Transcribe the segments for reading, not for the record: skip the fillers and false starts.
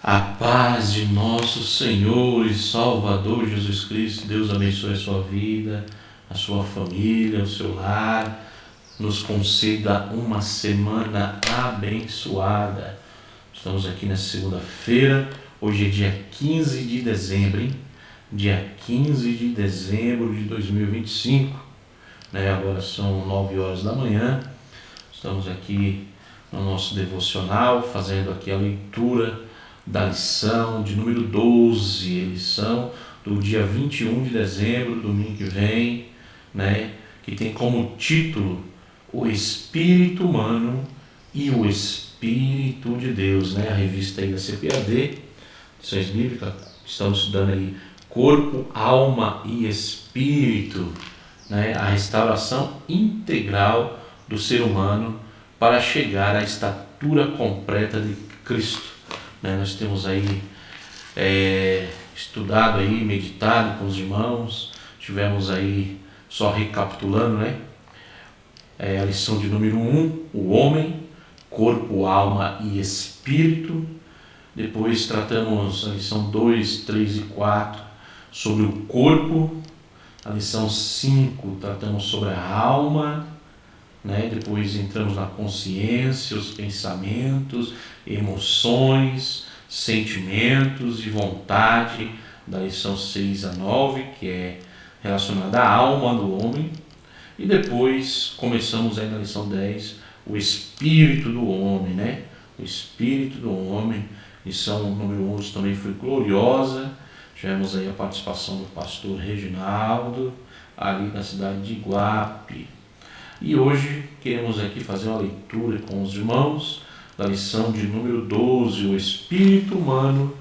A paz de nosso Senhor e Salvador Jesus Cristo, Deus abençoe a sua vida, a sua família, o seu lar, nos conceda uma semana abençoada. Estamos aqui nessa segunda-feira, hoje é dia 15 de dezembro, hein? Dia 15 de dezembro de 2025, né? Agora são 9 horas da manhã, estamos aqui no nosso devocional, fazendo aqui a leitura da lição de número 12, lição do dia 21 de dezembro, domingo que vem, né? Que tem como título O Espírito Humano e o Espírito de Deus, né? A revista aí da CPAD, Lições Bíblicas, estamos estudando aí Corpo, Alma e Espírito, né? A restauração integral do ser humano para chegar à estatura completa de Cristo. Nós temos aí estudado aí, meditado com os irmãos, tivemos aí, só recapitulando, né? A lição de número 1, o homem, corpo, alma e espírito. Depois tratamos a lição 2, 3 e 4 sobre o corpo. A lição 5 tratamos sobre a alma, né? Depois entramos na consciência, os pensamentos, emoções, sentimentos e vontade, da lição 6 a 9, que é relacionada à alma do homem. E depois começamos aí na lição 10, o espírito do homem, né? O espírito do homem. Lição número 11 também foi gloriosa. Tivemos aí a participação do pastor Reginaldo, ali na cidade de Iguape. E hoje queremos aqui fazer uma leitura com os irmãos da lição de número 12, o Espírito Humano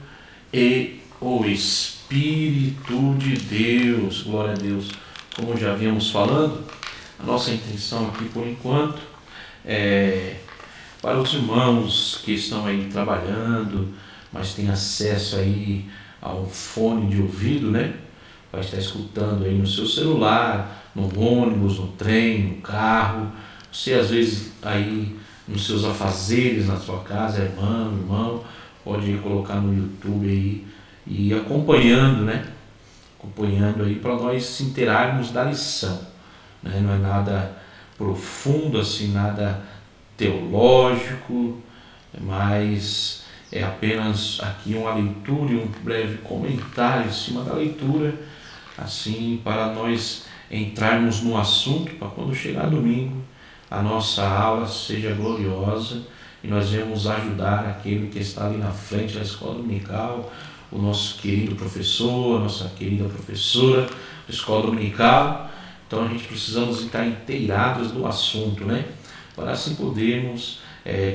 e o Espírito de Deus. Glória a Deus. Como já havíamos falando, a nossa intenção aqui por enquanto é para os irmãos que estão aí trabalhando, mas têm acesso aí a um fone de ouvido, né? Vai estar escutando aí no seu celular, no ônibus, no trem, no carro. Você às vezes aí nos seus afazeres na sua casa, irmão, pode colocar no YouTube aí e ir acompanhando, né? Acompanhando aí para nós se inteirarmos da lição, né? Não é nada profundo assim, nada teológico, mas é apenas aqui uma leitura e um breve comentário em cima da leitura, assim, para nós entrarmos no assunto, para quando chegar domingo, a nossa aula seja gloriosa e nós vamos ajudar aquele que está ali na frente da escola dominical, o nosso querido professor, a nossa querida professora da escola dominical. Então a gente precisamos estar inteirados do assunto, né? Para assim podermos,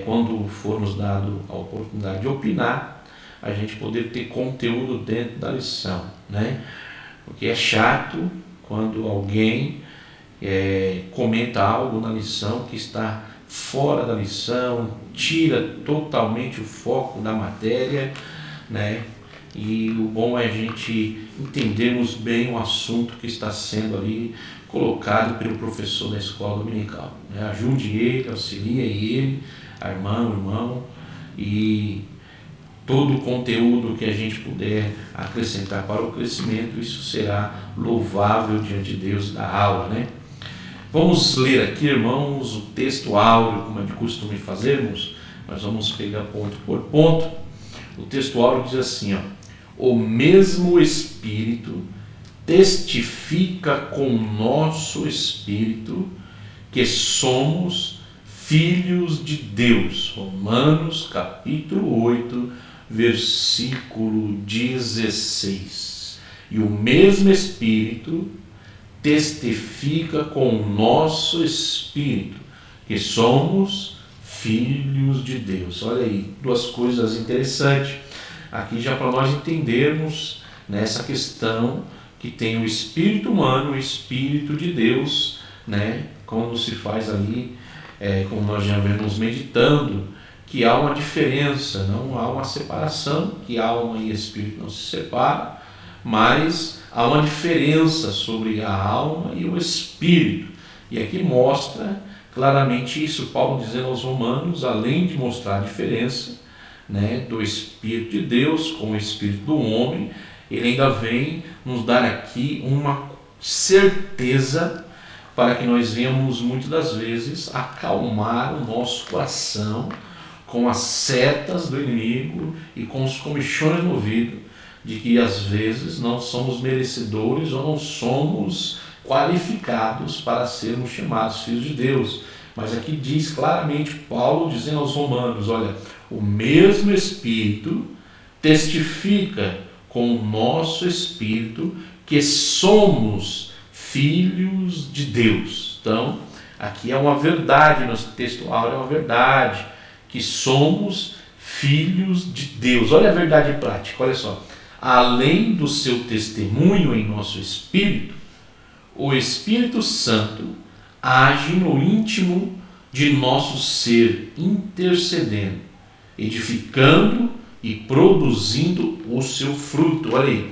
quando formos dado a oportunidade de opinar, a gente poder ter conteúdo dentro da lição, né? Porque é chato quando alguém comenta algo na lição que está fora da lição, tira totalmente o foco da matéria, né? E o bom é a gente entendermos bem o assunto que está sendo ali colocado pelo professor da escola dominical, né? Ajude ele, auxilie ele, a irmã, o irmão, e todo o conteúdo que a gente puder acrescentar para o crescimento, isso será louvável diante de Deus da aula, né? Vamos ler aqui, irmãos, o texto áureo, como é de costume fazermos. Nós vamos pegar ponto por ponto. O texto áureo diz assim, ó: o mesmo Espírito testifica com o nosso espírito que somos filhos de Deus. Romanos capítulo 8, versículo 16. E o mesmo Espírito testifica com o nosso espírito que somos filhos de Deus. Olha aí, duas coisas interessantes aqui já para nós entendermos nessa questão que tem o espírito humano, o espírito de Deus, né? Como se faz ali, como nós já vemos meditando, que há uma diferença, não há uma separação, que alma e espírito não se separam, mas há uma diferença sobre a alma e o espírito. E aqui mostra claramente isso, Paulo dizendo aos romanos, além de mostrar a diferença, né, do Espírito de Deus com o Espírito do homem, ele ainda vem nos dar aqui uma certeza para que nós venhamos muitas das vezes acalmar o nosso coração com as setas do inimigo e com os comichões no ouvido, de que às vezes não somos merecedores ou não somos qualificados para sermos chamados filhos de Deus. Mas aqui diz claramente Paulo dizendo aos romanos, olha, o mesmo Espírito testifica com o nosso Espírito que somos filhos de Deus. Então, aqui é uma verdade, nosso textual é uma verdade, que somos filhos de Deus. Olha a verdade prática, olha só. Além do seu testemunho em nosso espírito, o Espírito Santo age no íntimo de nosso ser, intercedendo, edificando e produzindo o seu fruto. Olha aí.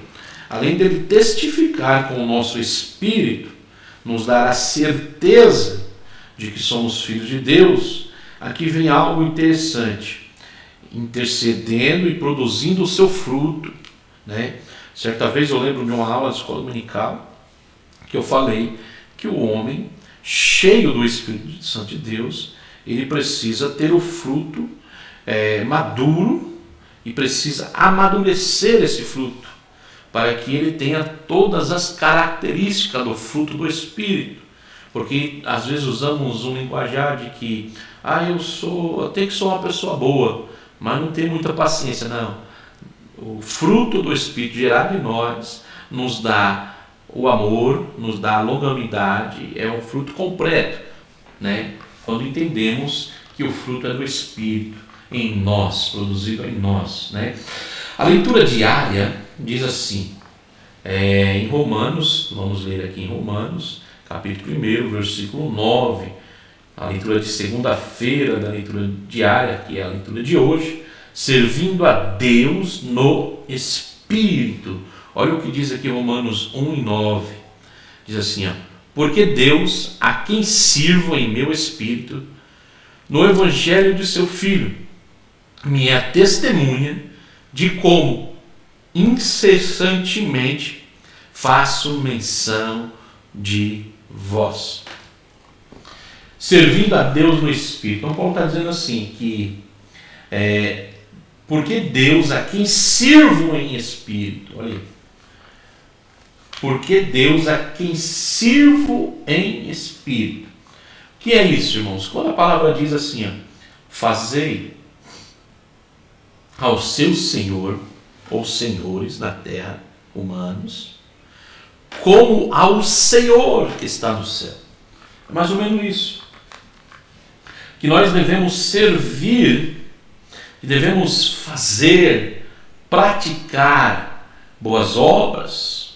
Além dele testificar com o nosso espírito, nos dar a certeza de que somos filhos de Deus, aqui vem algo interessante. Intercedendo e produzindo o seu fruto, né? Certa vez eu lembro de uma aula de escola dominical que eu falei que o homem cheio do Espírito Santo de Deus, ele precisa ter o fruto maduro e precisa amadurecer esse fruto para que ele tenha todas as características do fruto do Espírito. Porque às vezes usamos um linguajar de que eu tenho que ser uma pessoa boa, mas não tenho muita paciência. Não. O fruto do Espírito gerado em nós nos dá o amor, nos dá a longanimidade, é um fruto completo, né? Quando entendemos que o fruto é do Espírito em nós, produzido em nós, né? A leitura diária diz assim, em Romanos, vamos ler aqui em Romanos, capítulo 1, versículo 9, a leitura de segunda-feira da leitura diária, que é a leitura de hoje, servindo a Deus no Espírito. Olha o que diz aqui Romanos 1:9. Diz assim, porque Deus, a quem sirvo em meu espírito, no evangelho de seu Filho, me é testemunha de como incessantemente faço menção de vós. Servindo a Deus no Espírito. Então Paulo está dizendo assim, que porque Deus, a quem sirvo em Espírito, olha aí, porque Deus, a quem sirvo em Espírito. O que é isso, irmãos? Quando a palavra diz assim, fazei ao seu Senhor, ou senhores na terra, humanos, como ao Senhor que está no céu. É mais ou menos isso. Que nós devemos servir, que devemos fazer, praticar boas obras,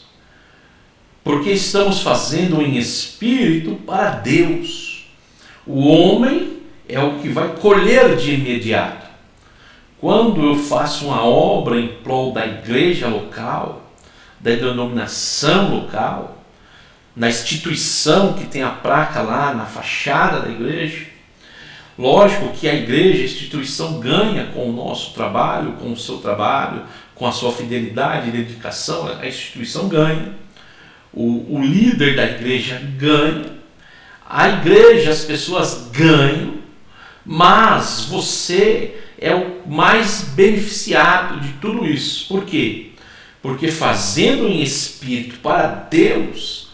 porque estamos fazendo em espírito para Deus. O homem é o que vai colher de imediato. Quando eu faço uma obra em prol da igreja local, da denominação local, na instituição que tem a placa lá na fachada da igreja, lógico que a igreja, a instituição ganha com o nosso trabalho, com o seu trabalho, com a sua fidelidade e dedicação, a instituição ganha. O líder da igreja ganha, a igreja, as pessoas ganham, mas você é o mais beneficiado de tudo isso. Por quê? Porque fazendo em espírito para Deus,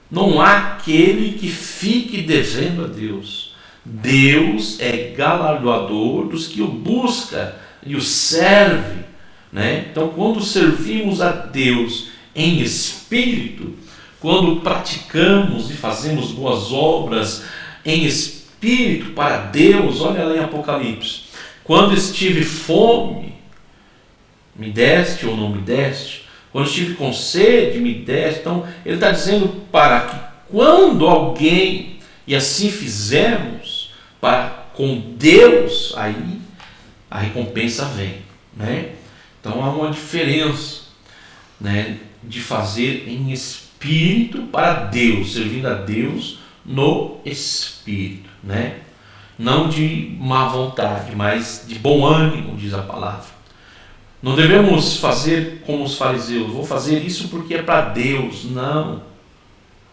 não há aquele que fique devendo a Deus. Deus é galardoador dos que o busca e o serve, né? Então, quando servimos a Deus em espírito, quando praticamos e fazemos boas obras em espírito para Deus, olha lá em Apocalipse, quando estive fome, me deste ou não me deste, quando estive com sede, me deste. Então ele está dizendo para que quando alguém, e assim fizermos com Deus, aí a recompensa vem, né? Então há uma diferença, né, de fazer em espírito para Deus, servindo a Deus no espírito, né? não de má vontade, mas de bom ânimo, diz a palavra. Não devemos fazer como os fariseus, vou fazer isso porque é para Deus. Não,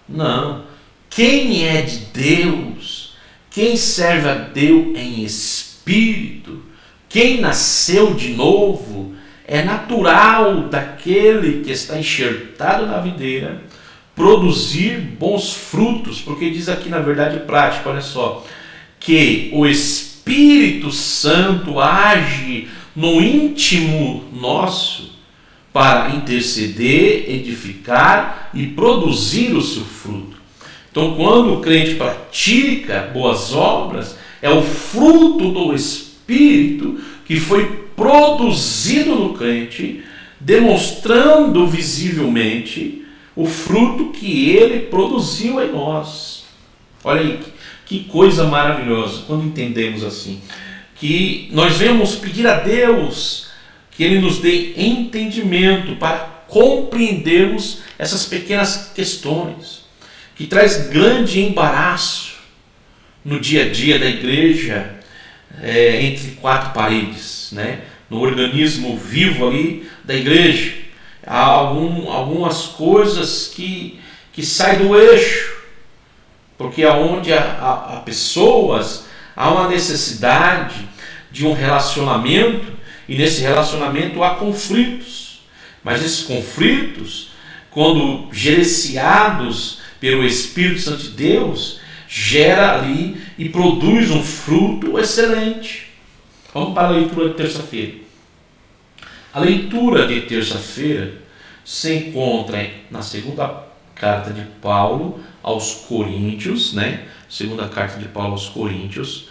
não. Quem é de Deus, quem serve a Deus em espírito, quem nasceu de novo, é natural daquele que está enxertado na videira produzir bons frutos, porque diz aqui na verdade prática, olha só, que o Espírito Santo age no íntimo nosso para interceder, edificar e produzir o seu fruto. Então, quando o crente pratica boas obras, é o fruto do Espírito que foi produzido no crente, demonstrando visivelmente o fruto que ele produziu em nós. Olha aí, que coisa maravilhosa quando entendemos assim. Que nós vamos pedir a Deus que Ele nos dê entendimento para compreendermos essas pequenas questões, que traz grande embaraço no dia a dia da igreja, entre quatro paredes, né? No organismo vivo ali da igreja. Há algumas coisas que saem do eixo, porque aonde há pessoas, há uma necessidade de um relacionamento, e nesse relacionamento há conflitos, mas esses conflitos, quando gerenciados pelo Espírito Santo de Deus, gera ali e produz um fruto excelente. Vamos para a leitura de terça-feira. A leitura de terça-feira se encontra na segunda carta de Paulo aos Coríntios, né? Segunda carta de Paulo aos Coríntios,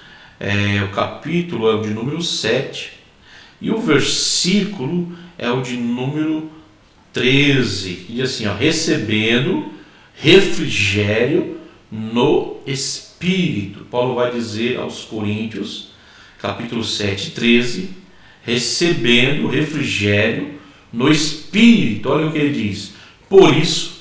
o capítulo é o de número 7 e o versículo é o de número 13, que diz assim, recebendo refrigério no Espírito. Paulo vai dizer aos Coríntios, capítulo 7, 13, recebendo refrigério no Espírito. Olha o que ele diz: por isso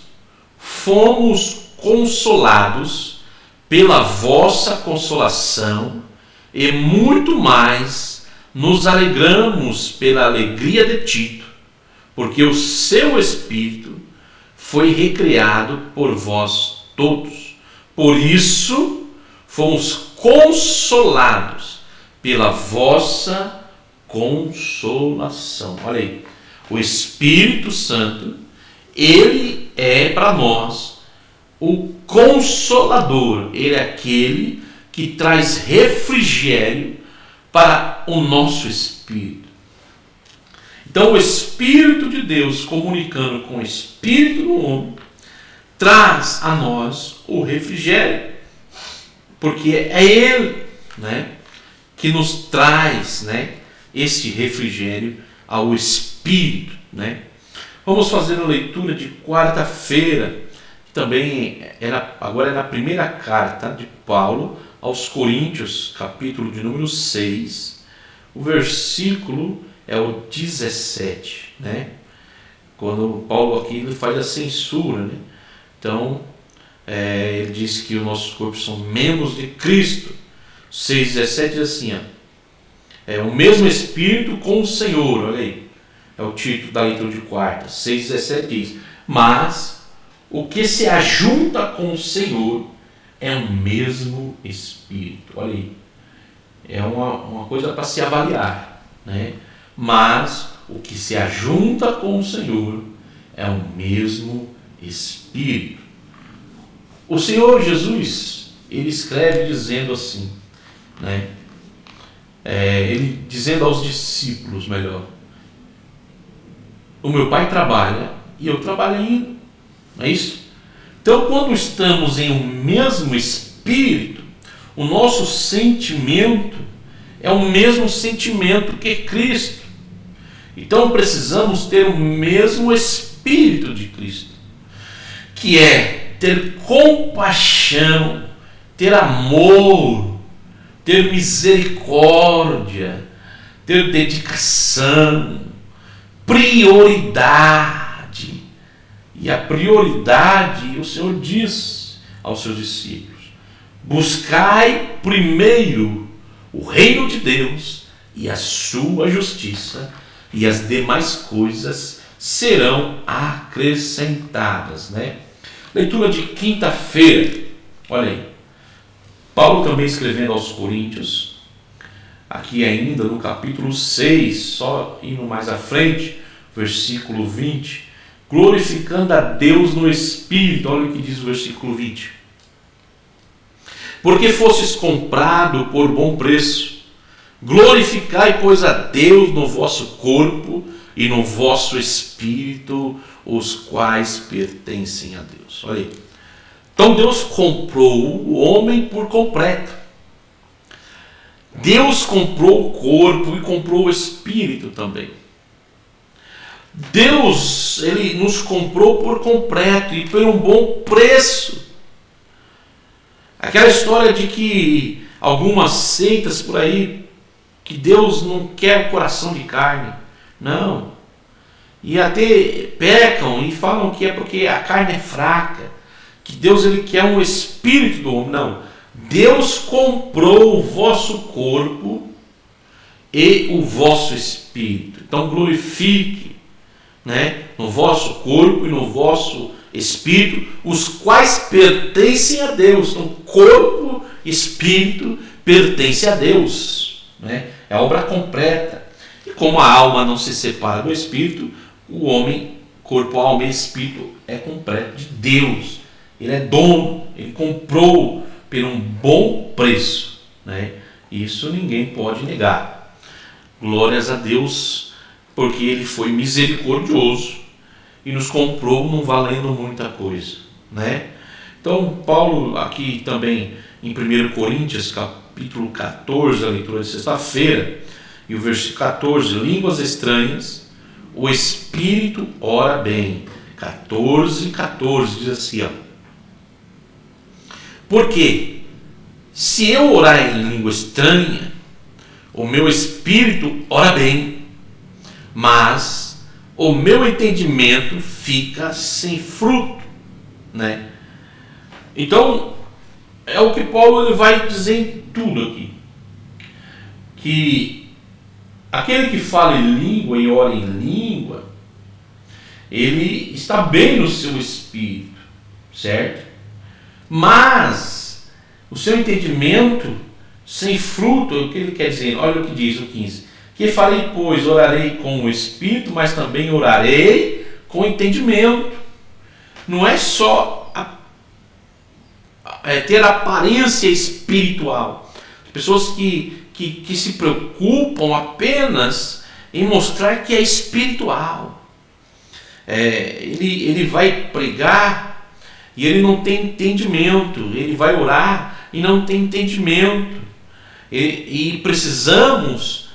fomos consolados pela vossa consolação, e muito mais nos alegramos pela alegria de Tito, porque o seu Espírito foi recriado por vós todos. Por isso fomos consolados pela vossa consolação. Olha aí, o Espírito Santo, ele é para nós o Consolador, ele é aquele que traz refrigério para o nosso espírito. Então o Espírito de Deus, comunicando com o Espírito do homem, traz a nós o refrigério, porque é ele, né, que nos traz, né, este refrigério ao Espírito, né. Vamos fazer a leitura de quarta-feira, que também agora é na primeira carta de Paulo aos Coríntios, capítulo de número 6, o versículo é o 17, né? Quando Paulo aqui ele faz a censura, né? Então, ele diz que os nossos corpos são membros de Cristo. 6,17 diz assim, o mesmo Espírito com o Senhor, olha aí, é o título da leitura de quarta. 6,17 diz, mas o que se ajunta com o Senhor é o mesmo Espírito. Olha aí, é uma coisa para se avaliar, né? Mas o que se ajunta com o Senhor é o mesmo Espírito. O Senhor Jesus, ele escreve dizendo assim, né? Ele dizendo aos discípulos, melhor, o meu Pai trabalha e eu trabalho ainda, não é isso? Então, quando estamos em um mesmo Espírito, o nosso sentimento é o mesmo sentimento que Cristo. Então, precisamos ter o mesmo Espírito de Cristo, que é ter compaixão, ter amor, ter misericórdia, ter dedicação, prioridade. E a prioridade, o Senhor diz aos seus discípulos, Buscai primeiro o reino de Deus e a sua justiça, e as demais coisas serão acrescentadas, né? Leitura de quinta-feira, olha aí, Paulo também escrevendo aos Coríntios, aqui ainda no capítulo 6, só indo mais à frente, versículo 20, glorificando a Deus no Espírito. Olha o que diz o versículo 20: porque fostes comprado por bom preço, glorificai, pois, a Deus no vosso corpo e no vosso espírito, os quais pertencem a Deus. Olha aí. Então Deus comprou o homem por completo. Deus comprou o corpo e comprou o espírito também. Deus, ele nos comprou por completo e por um bom preço. Aquela história de que algumas seitas por aí, que Deus não quer o coração de carne. Não. E até pecam e falam que é porque a carne é fraca, que Deus, ele quer um espírito do homem. Não. Deus comprou o vosso corpo e o vosso espírito. Então glorifique, né, no vosso corpo e no vosso espírito, os quais pertencem a Deus. Então corpo e espírito pertencem a Deus, né? É a obra completa. E como a alma não se separa do espírito, o homem, corpo, alma e espírito, é completo de Deus. Ele é dono, ele comprou por um bom preço, né? Isso ninguém pode negar. Glórias a Deus, porque ele foi misericordioso e nos comprou não valendo muita coisa, né? Então Paulo aqui também em 1 Coríntios capítulo 14, a leitura de sexta-feira, e o versículo 14, línguas estranhas, o Espírito ora bem. 14 diz assim, ó: porque se eu orar em língua estranha, o meu espírito ora bem, mas o meu entendimento fica sem fruto, né? Então é o que Paulo, ele vai dizer em tudo aqui, que aquele que fala em língua e ora em língua, ele está bem no seu espírito, certo? Mas o seu entendimento sem fruto, o que ele quer dizer? Olha o que diz o 15: que farei, pois, orarei com o espírito, mas também orarei com entendimento. Não é só ter aparência espiritual. Pessoas que se preocupam apenas em mostrar que é espiritual. Ele vai pregar e ele não tem entendimento. Ele vai orar e não tem entendimento. E precisamos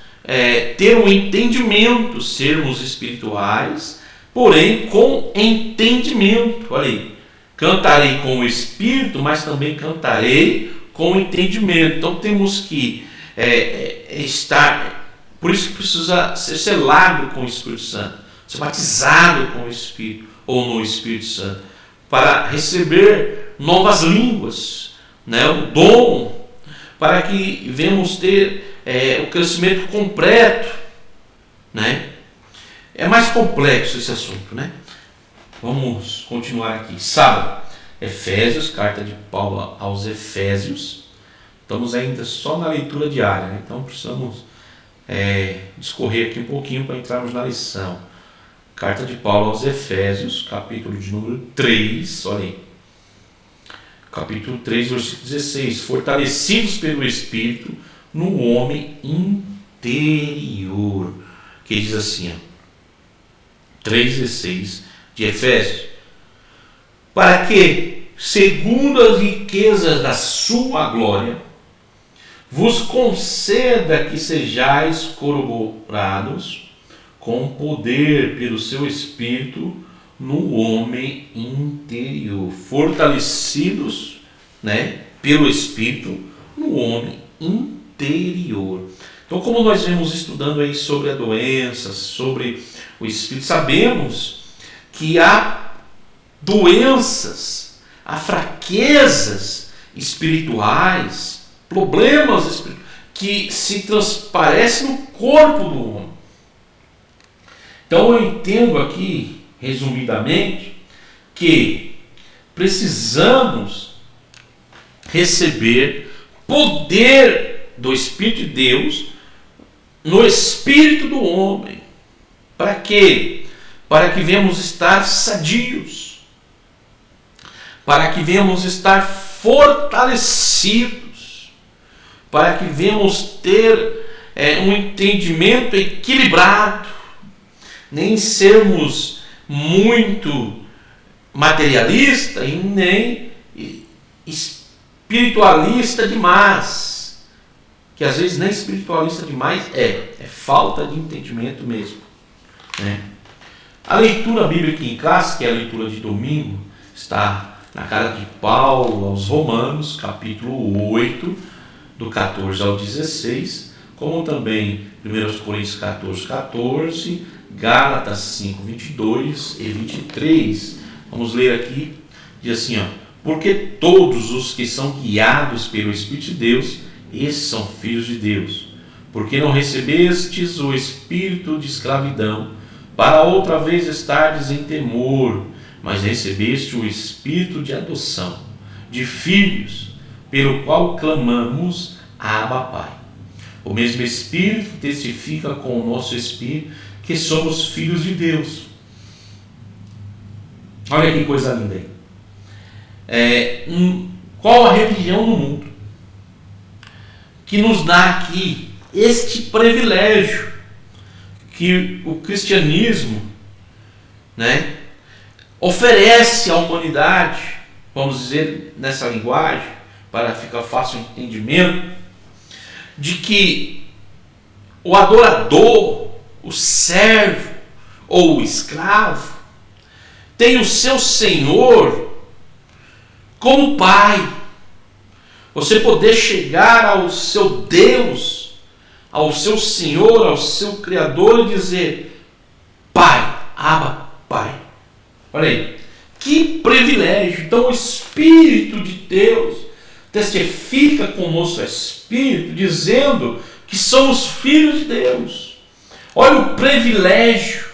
ter um entendimento, sermos espirituais, porém com entendimento. Olha aí, cantarei com o espírito, mas também cantarei com o entendimento. Então temos que estar, por isso que precisa ser selado com o Espírito Santo, ser batizado com o Espírito ou no Espírito Santo, para receber novas línguas, né? O dom, para que venhamos ter o crescimento completo, né? É mais complexo esse assunto, né? Vamos continuar aqui. Sábado, Efésios, carta de Paulo aos Efésios. Estamos ainda só na leitura diária, né? Então precisamos discorrer aqui um pouquinho para entrarmos na lição. Carta de Paulo aos Efésios, capítulo de número 3, olha aí. Capítulo 3, versículo 16. Fortalecidos pelo Espírito no homem interior. Que diz assim, ó, 3,16 de Efésios. Para que, segundo as riquezas da sua glória, vos conceda que sejais corroborados com poder pelo seu Espírito no homem interior. Fortalecidos, né, pelo Espírito no homem interior. Então, como nós vemos estudando aí sobre a doença, sobre o Espírito, sabemos que há doenças, há fraquezas espirituais, problemas espirituais, que se transparecem no corpo do homem. Então eu entendo aqui, resumidamente, que precisamos receber poder do Espírito de Deus no espírito do homem. Para quê? Para que venhamos estar sadios, para que venhamos estar fortalecidos, para que venhamos ter um entendimento equilibrado, nem sermos muito materialista e nem espiritualista demais, que às vezes nem espiritualista demais é falta de entendimento mesmo, né? A leitura bíblica em classe, que é a leitura de domingo, está na carta de Paulo aos Romanos, capítulo 8, do 14 ao 16, como também 1 Coríntios 14, 14, Gálatas 5, 22 e 23. Vamos ler aqui, diz assim, porque todos os que são guiados pelo Espírito de Deus, esses são filhos de Deus. Porque não recebestes o espírito de escravidão, para outra vez estardes em temor, mas recebeste o espírito de adoção, de filhos, pelo qual clamamos, Abba, Pai. O mesmo Espírito testifica com o nosso espírito que somos filhos de Deus. Olha que coisa linda aí. Qual a religião no mundo que nos dá aqui este privilégio que o cristianismo, né, oferece à humanidade, vamos dizer nessa linguagem, para ficar fácil o entendimento, de que o adorador, o servo ou o escravo tem o seu Senhor como Pai. Você poder chegar ao seu Deus, ao seu Senhor, ao seu Criador e dizer: Pai, Abba, Pai. Olha aí, que privilégio. Então o Espírito de Deus testifica com o nosso espírito, dizendo que somos filhos de Deus. Olha o privilégio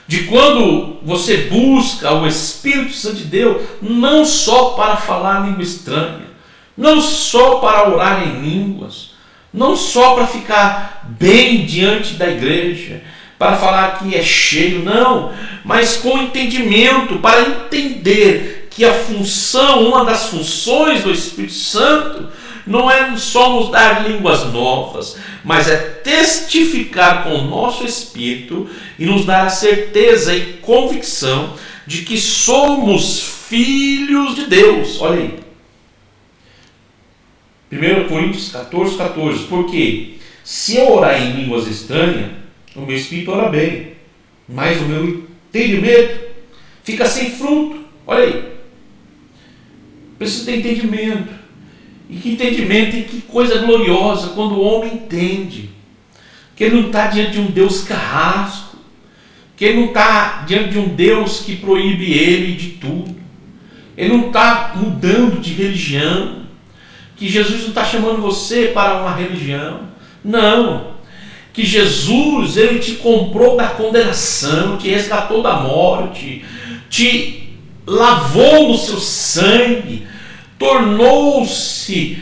de quando você busca o Espírito Santo de Deus, não só para falar língua estranha, não só para orar em línguas, não só para ficar bem diante da igreja, para falar que é cheio, não, mas com entendimento, para entender que a função, uma das funções do Espírito Santo, não é só nos dar línguas novas, mas é testificar com o nosso espírito e nos dar a certeza e convicção de que somos filhos de Deus. Olha aí. 1 Coríntios 14, 14. Porque se eu orar em línguas estranhas, o meu espírito ora bem, mas o meu entendimento fica sem fruto. Olha aí. Precisa ter entendimento. E que entendimento, e que coisa gloriosa quando o homem entende que ele não está diante de um Deus carrasco, que ele não está diante de um Deus que proíbe ele de tudo, ele não está mudando de religião, que Jesus não está chamando você para uma religião, não, que Jesus, ele te comprou da condenação, te resgatou da morte, te lavou no seu sangue, tornou-se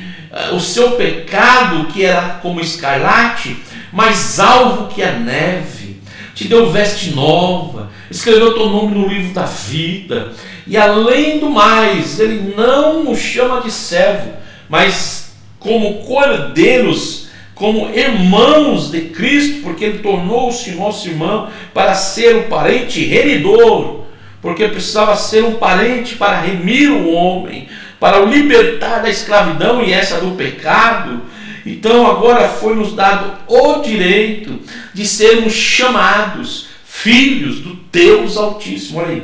o seu pecado, que era como escarlate, mais alvo que a neve, te deu veste nova, escreveu teu nome no livro da vida, e além do mais, ele não nos chama de servo, mas como cordeiros, como irmãos de Cristo, porque ele tornou-se nosso irmão para ser o parente remidor, porque precisava ser um parente para remir o homem, para o libertar da escravidão e essa do pecado. Então agora foi nos dado o direito de sermos chamados filhos do Deus Altíssimo. Olha aí,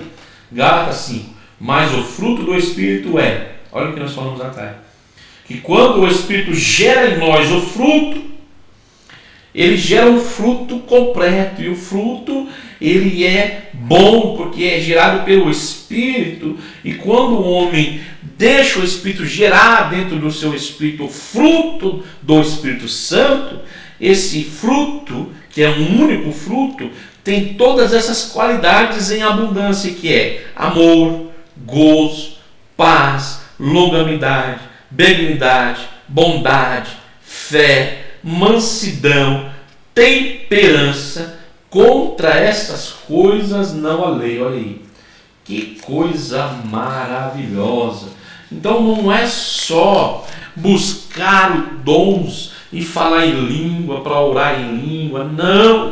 Gálatas 5. Mas o fruto do Espírito é, olha o que nós falamos atrás, que quando o Espírito gera em nós o fruto, ele gera um fruto completo, e o fruto ele é bom porque é gerado pelo Espírito, e quando o homem deixa o Espírito gerar dentro do seu espírito o fruto do Espírito Santo, esse fruto, que é um único fruto, tem todas essas qualidades em abundância, que é amor, gozo, paz, longanimidade, benignidade, bondade, fé, mansidão, temperança. Contra essas coisas não há lei. Olha aí, que coisa maravilhosa. Então não é só buscar dons e falar em língua, para orar em língua, não.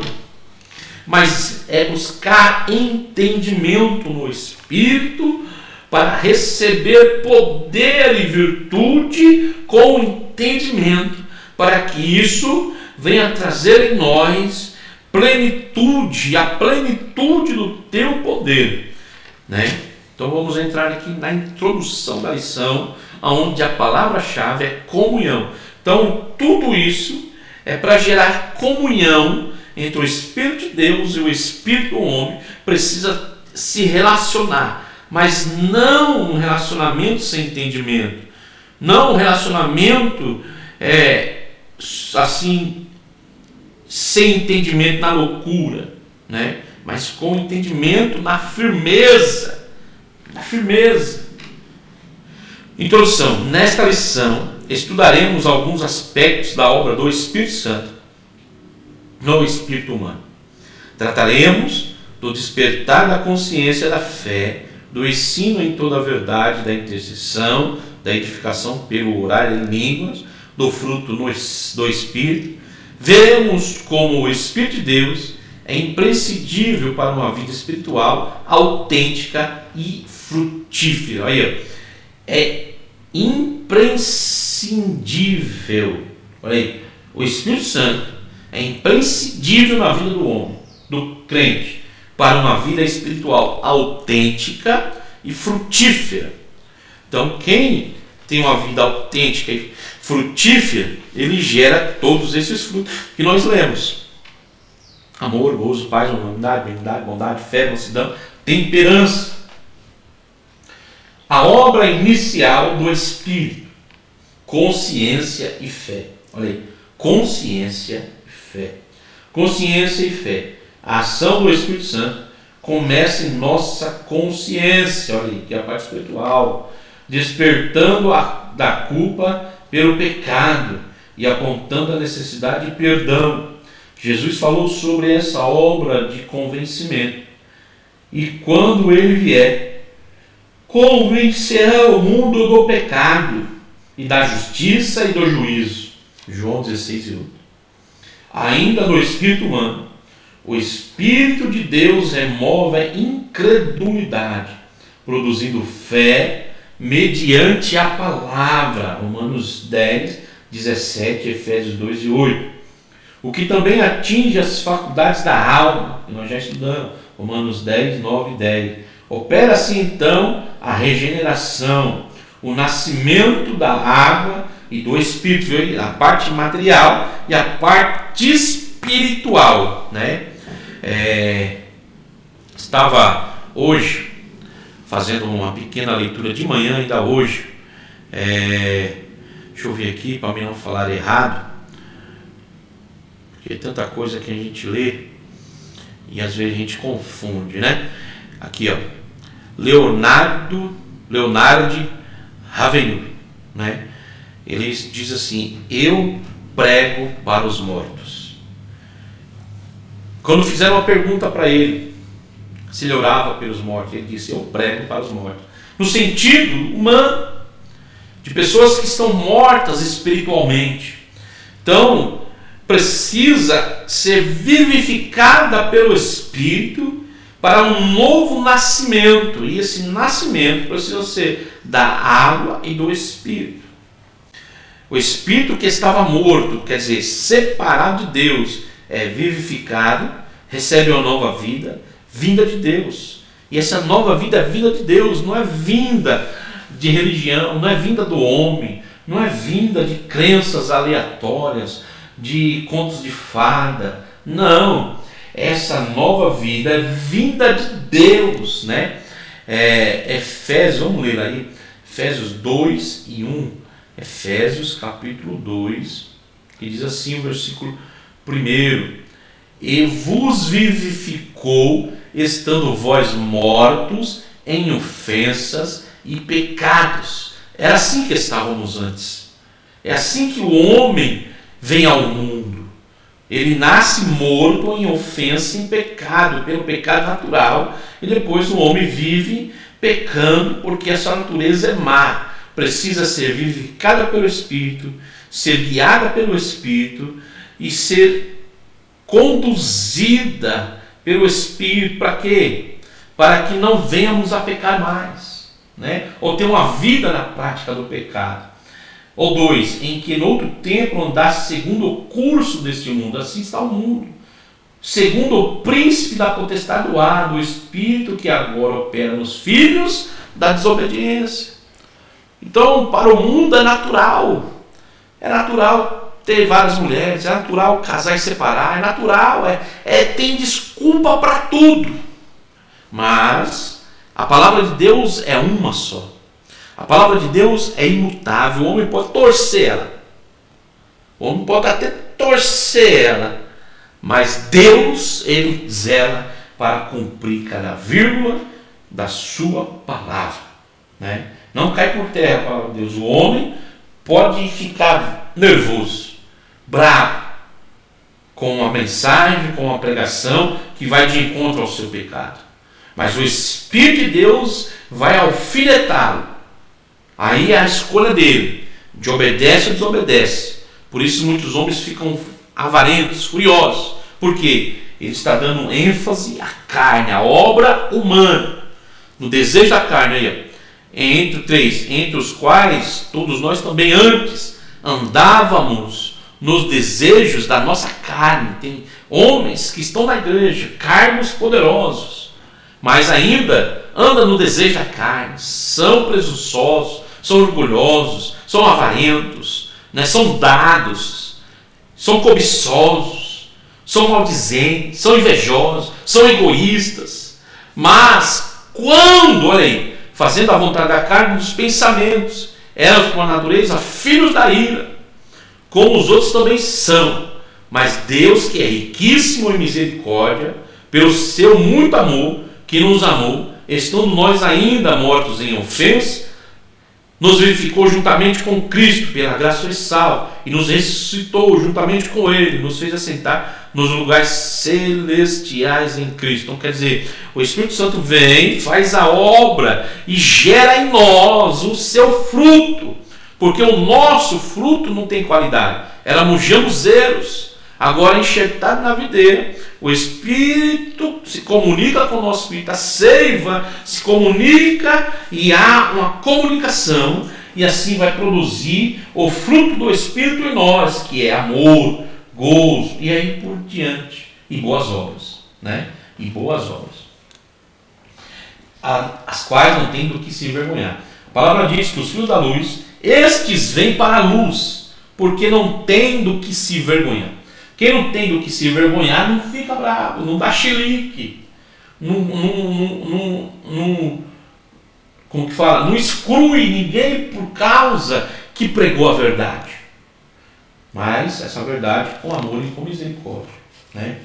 Mas é buscar entendimento no Espírito para receber poder e virtude com entendimento, para que isso venha trazer em nós plenitude, a plenitude do teu poder, né? Então vamos entrar aqui na introdução da lição, onde a palavra-chave é comunhão. Então tudo isso é para gerar comunhão entre o Espírito de Deus e o Espírito do homem. Precisa se relacionar, mas não um relacionamento sem entendimento, não um relacionamento assim, sem entendimento na loucura, né? Mas com entendimento na firmeza. Na firmeza. Introdução. Nesta lição, estudaremos alguns aspectos da obra do Espírito Santo no espírito humano. Trataremos do despertar da consciência da fé, do ensino em toda a verdade, da intercessão, da edificação pelo orar em línguas, do fruto do Espírito. Veremos como o Espírito de Deus é imprescindível para uma vida espiritual autêntica e frutífera. Olha, é imprescindível. Olha aí, o Espírito Santo é imprescindível na vida do homem, do crente, para uma vida espiritual autêntica e frutífera. Então, quem tem uma vida autêntica e frutífera, ele gera todos esses frutos que nós lemos: amor, gozo, paz, longanimidade, benignidade, bondade, fé, mansidão, temperança. A obra inicial do Espírito: consciência e fé. Olha aí, consciência e fé. Consciência e fé. A ação do Espírito Santo começa em nossa consciência, olha aí, que é a parte espiritual, despertando da culpa pelo pecado e apontando a necessidade de perdão. Jesus falou sobre essa obra de convencimento. E quando ele vier, convencerá o mundo do pecado e da justiça e do juízo. João 16:8. Ainda no espírito humano, o Espírito de Deus remove a incredulidade, produzindo fé mediante a palavra. Romanos 10, 17, Efésios 2 e 8. O que também atinge as faculdades da alma, que nós já estudamos, Romanos 10, 9 e 10. Opera-se então a regeneração, o nascimento da água e do Espírito, viu? A parte material e a parte espiritual, né? Estava hoje fazendo uma pequena leitura de manhã, ainda hoje. Deixa eu ver aqui para mim não falar errado, porque é tanta coisa que a gente lê e às vezes a gente confunde, né? Aqui, ó, Leonard Ravenel, né? Ele diz assim: eu prego para os mortos. Quando fizeram uma pergunta para ele se ele orava pelos mortos, ele disse: eu prego para os mortos. No sentido humano, de pessoas que estão mortas espiritualmente. Então, precisa ser vivificada pelo Espírito para um novo nascimento. E esse nascimento precisa ser da água e do Espírito. O Espírito que estava morto, quer dizer, separado de Deus, é vivificado, recebe uma nova vida, vinda de Deus. E essa nova vida é vinda de Deus, não é vinda de religião, não é vinda do homem, não é vinda de crenças aleatórias, de contos de fada. Não, essa nova vida é vinda de Deus, né? Efésios, vamos ler aí, Efésios 2 e 1, Efésios capítulo 2, que diz assim o versículo 1: E vos vivificou, estando vós mortos em ofensas e pecados. Era assim que estávamos antes. É assim que o homem vem ao mundo. Ele nasce morto em ofensa e em pecado, pelo pecado natural, e depois o homem vive pecando, porque essa natureza é má, precisa ser vivificada pelo Espírito, ser guiada pelo Espírito e ser conduzida pelo Espírito. Para quê? Para que não venhamos a pecar mais, né? Ou ter uma vida na prática do pecado. Ou 2, em que no outro tempo andasse segundo o curso deste mundo. Assim está o mundo, segundo o príncipe da potestade do ar, do espírito que agora opera nos filhos da desobediência. Então, para o mundo é natural ter várias mulheres, é natural casar e separar, é natural, tem desculpa para tudo. Mas a palavra de Deus é uma só. A palavra de Deus é imutável. O homem pode torcer ela. O homem pode até torcer ela. Mas Deus, Ele zela para cumprir cada vírgula da sua palavra, né? Não cai por terra a palavra de Deus. O homem pode ficar nervoso, bravo, com uma mensagem, com uma pregação que vai de encontro ao seu pecado. Mas o Espírito de Deus vai alfinetá-lo. Aí é a escolha dele, de obedece ou desobedece. Por isso muitos homens ficam avarentos, furiosos. Por quê? Ele está dando ênfase à carne, à obra humana, no desejo da carne. Aí, entre os quais todos nós também antes andávamos nos desejos da nossa carne. Tem homens que estão na igreja, cargos poderosos, mas ainda andam no desejo da carne, são presunçosos, são orgulhosos, são avarentos, né? São dados, são cobiçosos, são maldizentes, são invejosos, são egoístas. Mas quando, olha aí, fazendo a vontade da carne dos pensamentos, eram por natureza filhos da ira, como os outros também são. Mas Deus, que é riquíssimo em misericórdia, pelo seu muito amor, que nos amou, estando nós ainda mortos em ofensa, nos vivificou juntamente com Cristo, pela graça foi salvo, e nos ressuscitou juntamente com Ele, nos fez assentar nos lugares celestiais em Cristo. Então quer dizer, o Espírito Santo vem, faz a obra e gera em nós o seu fruto, porque o nosso fruto não tem qualidade. Éramos jambuzeiros, agora enxertado na videira. O Espírito se comunica com o nosso Espírito, a seiva se comunica e há uma comunicação, e assim vai produzir o fruto do Espírito em nós, que é amor, gozo, e aí por diante, e boas obras, né? E boas obras, as quais não tem do que se envergonhar. A palavra diz que os filhos da luz, estes vêm para a luz, porque não tem do que se envergonhar. Quem não tem do que se envergonhar não fica bravo, não dá chilique, como que fala? Não exclui ninguém por causa que pregou a verdade. Mas essa verdade com amor e com misericórdia, né?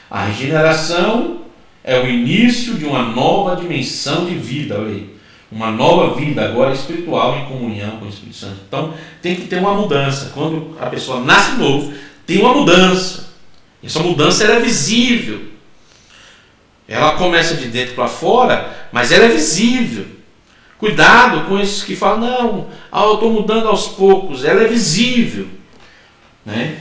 A regeneração é o início de uma nova dimensão de vida, olha aí. Uma nova vida agora espiritual em comunhão com o Espírito Santo. Então tem que ter uma mudança. Quando a pessoa nasce novo, tem uma mudança. Essa mudança ela é visível. Ela começa de dentro para fora, mas ela é visível. Cuidado com esses que falam, não, eu estou mudando aos poucos. Ela é visível, né?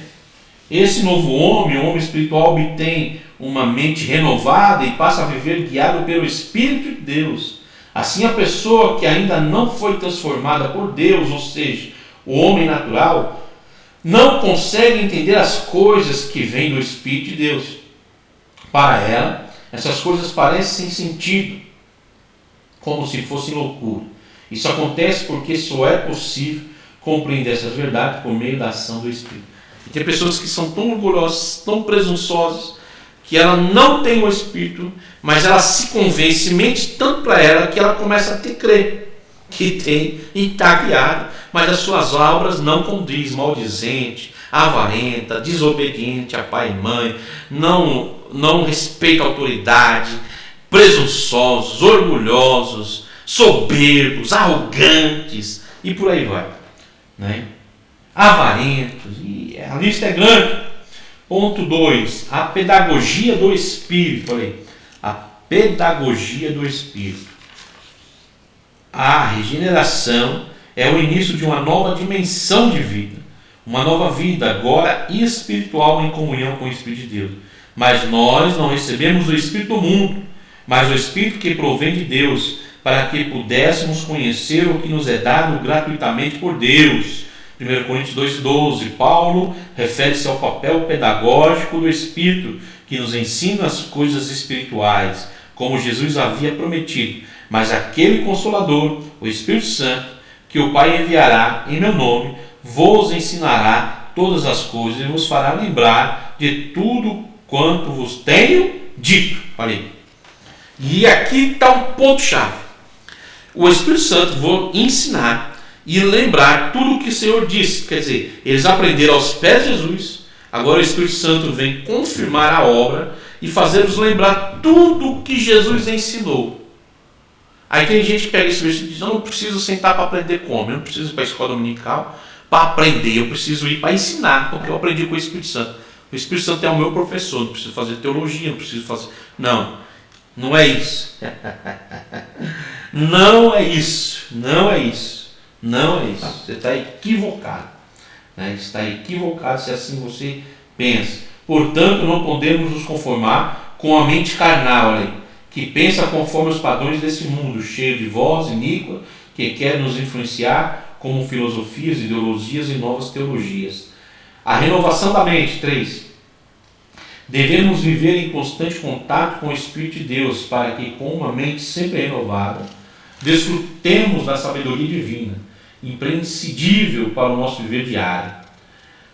Esse novo homem, o homem espiritual, obtém uma mente renovada e passa a viver guiado pelo Espírito de Deus. Assim, a pessoa que ainda não foi transformada por Deus, ou seja, o homem natural, não consegue entender as coisas que vêm do Espírito de Deus. Para ela, essas coisas parecem sem sentido, como se fossem loucura. Isso acontece porque só é possível compreender essas verdades por meio da ação do Espírito. E tem pessoas que são tão orgulhosas, tão presunçosas, que ela não tem o Espírito, mas ela se convence, mente tanto para ela que ela começa a ter crer que tem e está guiada, mas as suas obras não condiz, maldizente, avarenta, desobediente a pai e mãe, não respeita a autoridade, presunçosos, orgulhosos, soberbos, arrogantes e por aí vai, né? Avarentos, e a lista é grande. Ponto 2, a pedagogia do Espírito. Olha aí, a pedagogia do Espírito. A regeneração é o início de uma nova dimensão de vida, uma nova vida agora espiritual em comunhão com o Espírito de Deus. Mas nós não recebemos o Espírito do mundo, mas o Espírito que provém de Deus, para que pudéssemos conhecer o que nos é dado gratuitamente por Deus. 1 Coríntios 2,12, Paulo refere-se ao papel pedagógico do Espírito, que nos ensina as coisas espirituais, como Jesus havia prometido. Mas aquele Consolador, o Espírito Santo, que o Pai enviará em meu nome, vos ensinará todas as coisas e vos fará lembrar de tudo quanto vos tenho dito. Olha aí. E aqui está um ponto-chave. O Espírito Santo vou ensinar e lembrar tudo o que o Senhor disse. Quer dizer, eles aprenderam aos pés de Jesus, agora o Espírito Santo vem confirmar a obra e fazer-nos lembrar tudo o que Jesus ensinou. Aí tem gente que pega esse versículo e diz: eu não preciso sentar para aprender como, eu não preciso ir para a escola dominical para aprender, eu preciso ir para ensinar, porque eu aprendi com o Espírito Santo. O Espírito Santo é o meu professor, não preciso fazer teologia, não preciso fazer... Não é isso. Não é isso. Você está equivocado. Né? Está equivocado se assim você pensa. Portanto, não podemos nos conformar com a mente carnal, olha aí, que pensa conforme os padrões desse mundo, cheio de voz iníqua, que quer nos influenciar como filosofias, ideologias e novas teologias. A renovação da mente, 3. Devemos viver em constante contato com o Espírito de Deus, para que, com uma mente sempre renovada, desfrutemos da sabedoria divina, imprescindível para o nosso viver diário.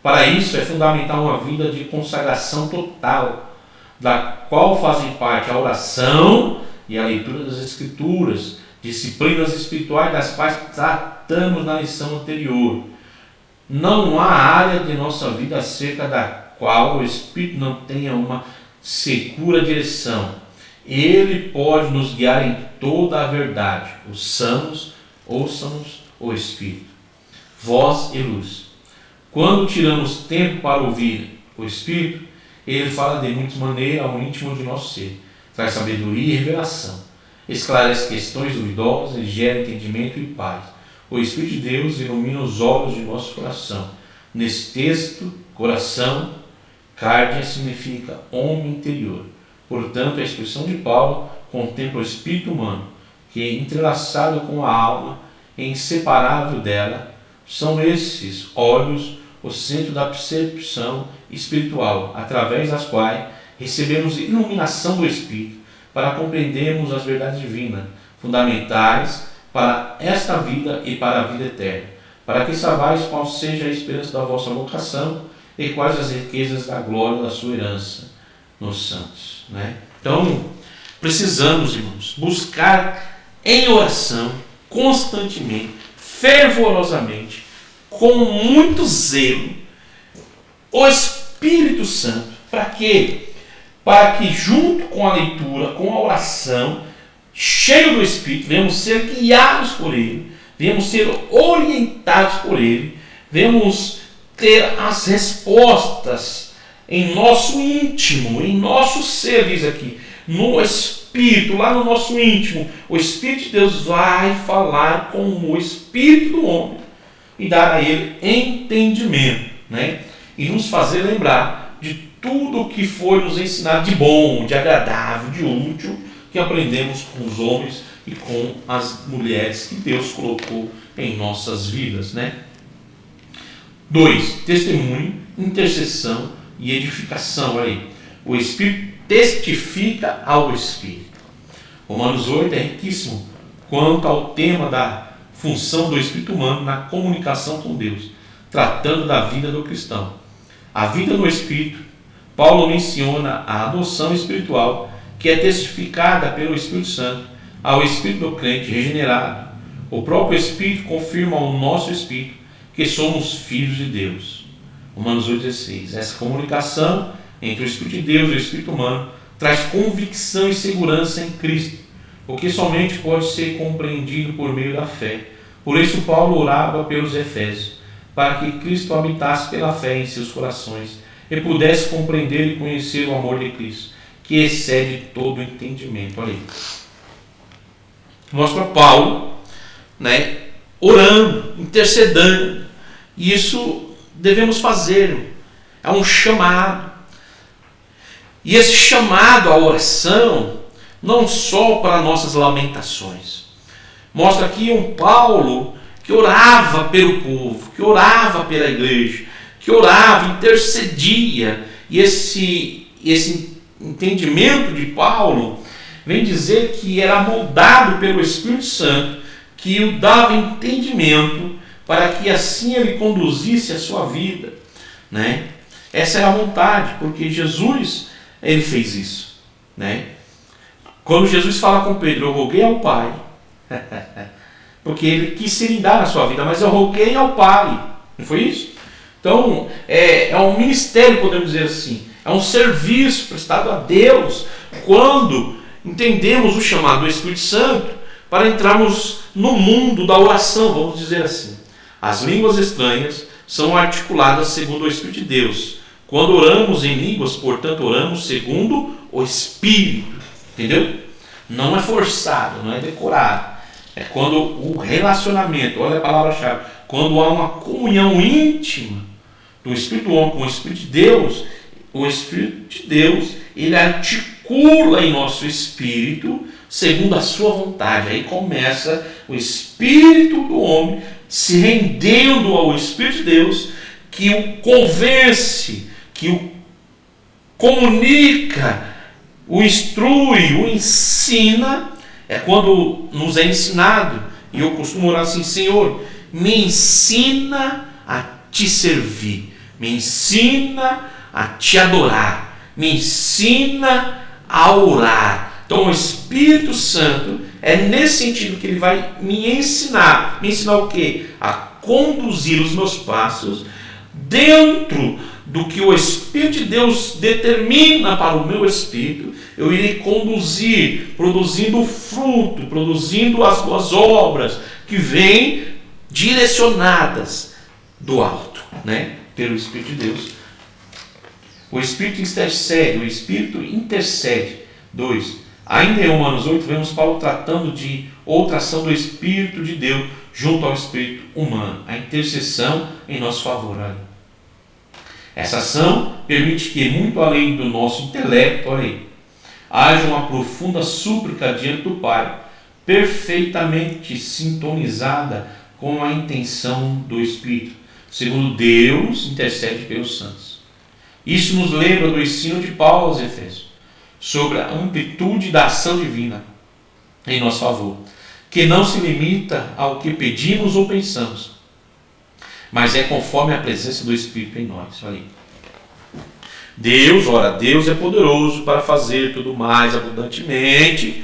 Para isso, é fundamental uma vida de consagração total, da qual fazem parte a oração e a leitura das Escrituras, disciplinas espirituais das quais tratamos na lição anterior. Não há área de nossa vida acerca da qual o Espírito não tenha uma segura direção. Ele pode nos guiar em toda a verdade. Ouçamos o Espírito. Voz e luz. Quando tiramos tempo para ouvir o Espírito, ele fala de muitas maneiras ao íntimo de nosso ser. Traz sabedoria e revelação. Esclarece questões duvidosas e gera entendimento e paz. O Espírito de Deus ilumina os olhos de nosso coração. Nesse texto, coração, cardia significa homem interior. Portanto, a expressão de Paulo contempla o espírito humano, que é entrelaçado com a alma e inseparável dela. São esses olhos o centro da percepção espiritual, através das quais recebemos iluminação do Espírito para compreendermos as verdades divinas, fundamentais para esta vida e para a vida eterna, para que sabais qual seja a esperança da vossa vocação e quais as riquezas da glória da sua herança nos santos. Né? Então, precisamos, irmãos, buscar em oração, constantemente, fervorosamente, com muito zelo, o Espírito Santo. Para quê? Para que junto com a leitura, com a oração, cheio do Espírito, venhamos ser guiados por Ele, venhamos ser orientados por Ele, venhamos ter as respostas em nosso íntimo, em nosso ser, diz aqui, no Espírito, lá no nosso íntimo. O Espírito de Deus vai falar com o Espírito do homem e dar a ele entendimento, né? E nos fazer lembrar de tudo o que foi nos ensinado de bom, de agradável, de útil, que aprendemos com os homens e com as mulheres que Deus colocou em nossas vidas, né? 2. Testemunho, intercessão e edificação. Aí, o Espírito testifica ao Espírito. Romanos 8 é riquíssimo quanto ao tema da função do Espírito humano na comunicação com Deus, tratando da vida do cristão. A vida no Espírito Paulo menciona a adoção espiritual que é testificada pelo Espírito Santo ao espírito do crente regenerado. O próprio Espírito confirma ao nosso espírito que somos filhos de Deus. Romanos 8,16. Essa comunicação entre o Espírito de Deus e o Espírito humano traz convicção e segurança em Cristo, o que somente pode ser compreendido por meio da fé. Por isso Paulo orava pelos Efésios, para que Cristo habitasse pela fé em seus corações e pudesse compreender e conhecer o amor de Cristo, que excede todo o entendimento. Olha aí. Mostra Paulo, orando, intercedendo. E isso devemos fazer. É um chamado. E esse chamado à oração, não só para nossas lamentações. Mostra aqui um Paulo que orava pelo povo, que orava pela igreja, que orava, intercedia. E esse entendimento de Paulo vem dizer que era moldado pelo Espírito Santo, que o dava entendimento para que assim ele conduzisse a sua vida. Essa é a vontade, porque Jesus, ele fez isso. Quando Jesus fala com Pedro, eu roguei ao Pai, porque ele quis se lindar na sua vida, mas eu roguei ao Pai. Não foi isso? Então, é um ministério, podemos dizer assim. É um serviço prestado a Deus quando entendemos o chamado do Espírito Santo para entrarmos no mundo da oração, vamos dizer assim. As línguas estranhas são articuladas segundo o Espírito de Deus. Quando oramos em línguas, portanto, oramos segundo o Espírito. Entendeu? Não é forçado, não é decorado. É quando o relacionamento, olha a palavra-chave, quando há uma comunhão íntima do Espírito do homem com o Espírito de Deus, o Espírito de Deus, ele articula em nosso espírito segundo a sua vontade. Aí começa o Espírito do homem se rendendo ao Espírito de Deus, que o convence, que o comunica, o instrui, o ensina. É quando nos é ensinado, e eu costumo orar assim: Senhor, me ensina a te servir, me ensina a te adorar, me ensina a orar. Então o Espírito Santo é nesse sentido que ele vai me ensinar o quê? A conduzir os meus passos dentro do que o Espírito de Deus determina para o meu espírito. Eu irei conduzir, produzindo fruto, produzindo as boas obras que vêm direcionadas do alto, pelo Espírito de Deus. O Espírito intercede. 2. Ainda em Romanos 8, vemos Paulo tratando de outra ação do Espírito de Deus junto ao Espírito humano, a intercessão em nosso favor. Essa ação permite que, muito além do nosso intelecto, haja uma profunda súplica diante do Pai, perfeitamente sintonizada com a intenção do Espírito, segundo Deus intercede pelos santos. Isso nos lembra do ensino de Paulo aos Efésios, sobre a amplitude da ação divina em nosso favor, que não se limita ao que pedimos ou pensamos, mas é conforme a presença do Espírito em nós. Olha aí. Deus é poderoso para fazer tudo mais abundantemente,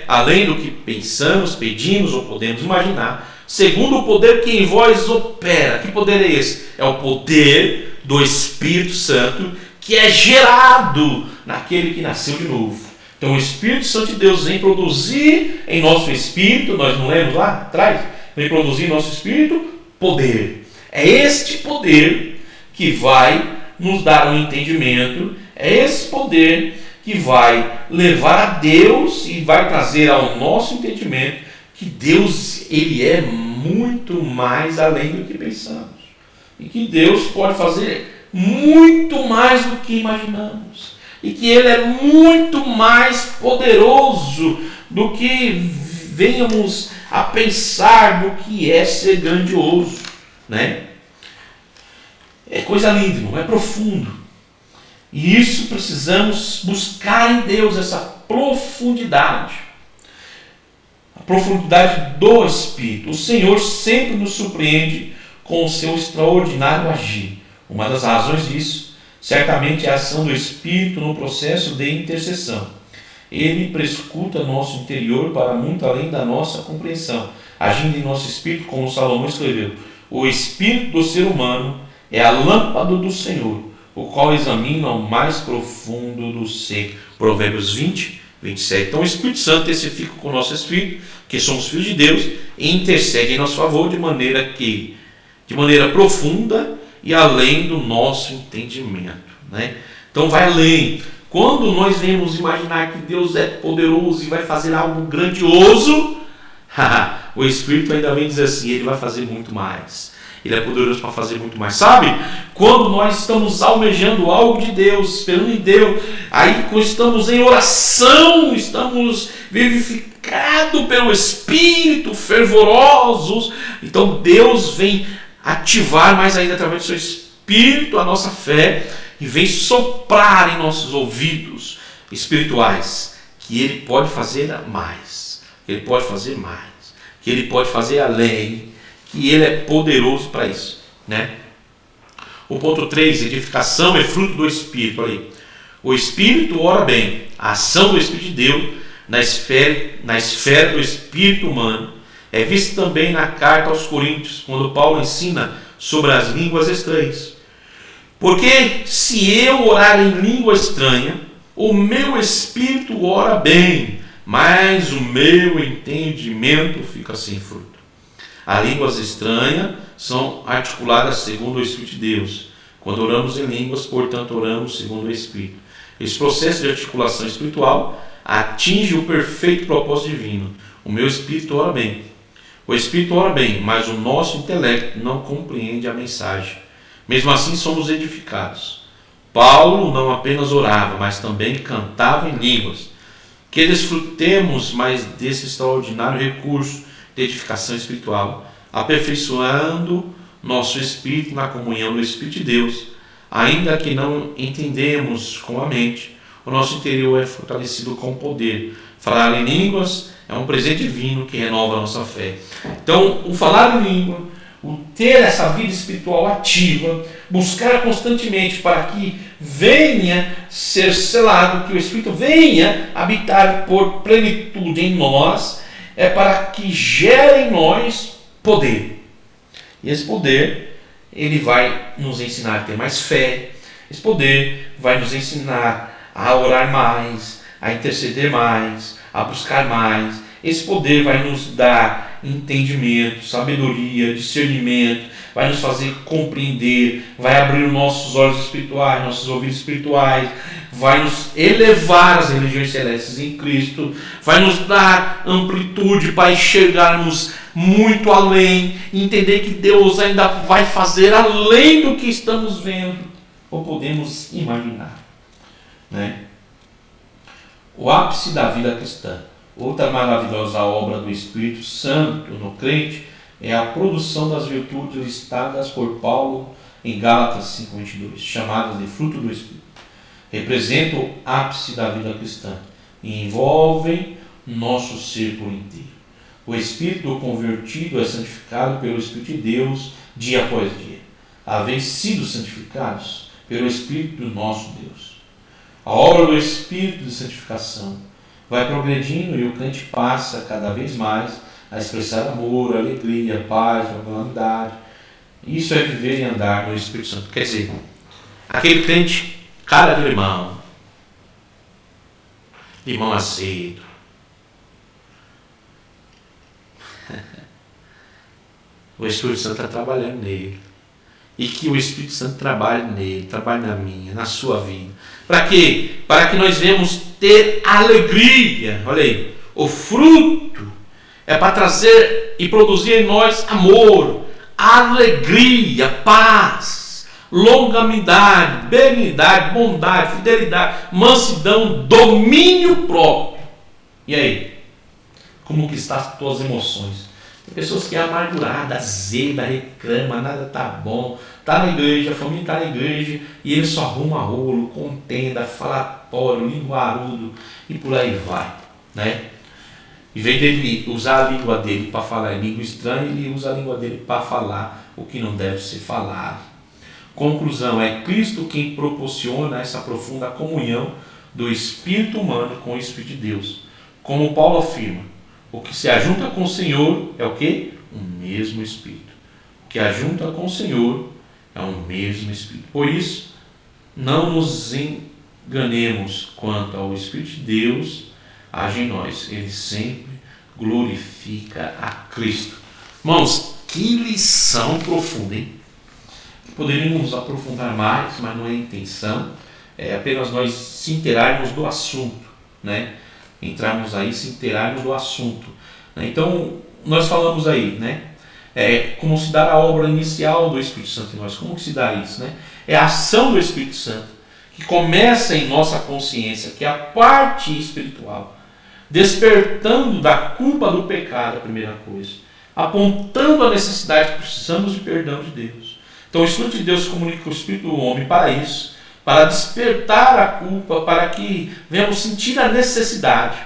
além do que pensamos, pedimos ou podemos imaginar, segundo o poder que em vós opera. Que poder é esse? É o poder do Espírito Santo, que é gerado naquele que nasceu de novo. Então o Espírito Santo de Deus vem produzir em nosso espírito, nós não lemos lá atrás, vem produzir em nosso espírito poder. É este poder que vai nos dar um entendimento, é esse poder que vai levar a Deus e vai trazer ao nosso entendimento que Deus, ele é muito mais além do que pensamos. E que Deus pode fazer muito mais do que imaginamos. E que ele é muito mais poderoso do que venhamos a pensar do que é ser grandioso. É coisa linda, irmão, é profundo. E isso precisamos buscar em Deus, essa profundidade. A profundidade do Espírito. O Senhor sempre nos surpreende com o seu extraordinário agir. Uma das razões disso Certamente é a ação do Espírito no processo de intercessão. Ele prescuta nosso interior para muito além da nossa compreensão, agindo em nosso espírito, como Salomão escreveu. O espírito do ser humano é a lâmpada do Senhor, o qual examina o mais profundo do ser. Provérbios 20, 27. Então o Espírito Santo testifica com o nosso espírito que somos filhos de Deus e intercede em nosso favor de maneira profunda e além do nosso entendimento, né? Então vai além. Quando nós vemos imaginar que Deus é poderoso e vai fazer algo grandioso, o Espírito ainda vem dizer assim, ele vai fazer muito mais. Ele é poderoso para fazer muito mais. Sabe? Quando nós estamos almejando algo de Deus, esperando em Deus, aí quando estamos em oração, estamos vivificados pelo Espírito, fervorosos, então Deus vem ativar mais ainda através do seu Espírito a nossa fé e vem soprar em nossos ouvidos espirituais que Ele pode fazer mais, que Ele pode fazer mais, que Ele pode fazer além, que Ele é poderoso para isso, né? O ponto 3, edificação é fruto do Espírito. Olha aí. O Espírito ora bem, a ação do Espírito de Deus na esfera do Espírito humano é vista também na carta aos Coríntios, quando Paulo ensina sobre as línguas estranhas. Porque se eu orar em língua estranha, o meu espírito ora bem, mas o meu entendimento fica sem fruto. As línguas estranhas são articuladas segundo o Espírito de Deus. Quando oramos em línguas, portanto, oramos segundo o Espírito. Esse processo de articulação espiritual atinge o perfeito propósito divino. O meu espírito ora bem. O espírito ora bem, mas o nosso intelecto não compreende a mensagem. Mesmo assim, somos edificados. Paulo não apenas orava, mas também cantava em línguas. Que desfrutemos mais desse extraordinário recurso de edificação espiritual, aperfeiçoando nosso espírito na comunhão do Espírito de Deus. Ainda que não entendemos com a mente, o nosso interior é fortalecido com o poder. Falar em línguas é um presente divino que renova a nossa fé. Então, o falar em língua, o ter essa vida espiritual ativa, buscar constantemente para que venha ser selado, que o Espírito venha habitar por plenitude em nós, é para que gere em nós poder. E esse poder, ele vai nos ensinar a ter mais fé. Esse poder vai nos ensinar a orar mais, a interceder mais, a buscar mais. Esse poder vai nos dar entendimento, sabedoria, discernimento, vai nos fazer compreender, vai abrir os nossos olhos espirituais, nossos ouvidos espirituais, vai nos elevar às religiões celestes em Cristo, vai nos dar amplitude para enxergarmos muito além, entender que Deus ainda vai fazer além do que estamos vendo ou podemos imaginar, né? O ápice da vida cristã, outra maravilhosa obra do Espírito Santo no crente, é a produção das virtudes listadas por Paulo em Gálatas 5:22, chamadas de fruto do Espírito. Representam o ápice da vida cristã e envolvem nosso ser por inteiro. O Espírito do convertido é santificado pelo Espírito de Deus dia após dia, havendo sido santificados pelo Espírito do nosso Deus. A obra do Espírito de santificação vai progredindo e o crente passa cada vez mais a expressar amor, alegria, paz, longanimidade. Isso é viver e andar no Espírito Santo. Quer dizer, aquele crente, cara de limão, limão azedo, o Espírito Santo está trabalhando nele. E que o Espírito Santo trabalhe nele, trabalhe na minha, na sua vida. Para quê? Para que nós venhamos ter alegria. Olha aí, o fruto é para trazer e produzir em nós amor, alegria, paz, longanimidade, benignidade, bondade, fidelidade, mansidão, domínio próprio. E aí? Como que estão as tuas emoções? Tem pessoas que é amargurada, azeda, reclama, nada tá bom, tá na igreja, a família tá na igreja e ele só arruma rolo, contenda, falatório, linguarudo e por aí vai, né? Em vez dele usar a língua dele para falar em língua estranha, ele usa a língua dele para falar o que não deve ser falado. Conclusão, é Cristo quem proporciona essa profunda comunhão do espírito humano com o Espírito de Deus. Como Paulo afirma, o que se ajunta com o Senhor é o quê? O mesmo Espírito. O que ajunta com o Senhor é o mesmo Espírito. Por isso, não nos enganemos quanto ao Espírito de Deus age em nós. Ele sempre glorifica a Cristo. Irmãos, que lição profunda, hein? Poderíamos aprofundar mais, mas não é a intenção. É apenas nós se inteirarmos do assunto, né? Entrarmos aí, se inteirarmos do assunto. Então, nós falamos aí, né? Como se dá a obra inicial do Espírito Santo em nós. Como que se dá isso, né? É a ação do Espírito Santo que começa em nossa consciência, que é a parte espiritual, despertando da culpa do pecado, a primeira coisa, apontando a necessidade que precisamos de perdão de Deus. Então o Espírito de Deus se comunica com o Espírito do homem para isso, para despertar a culpa, para que venhamos sentir a necessidade.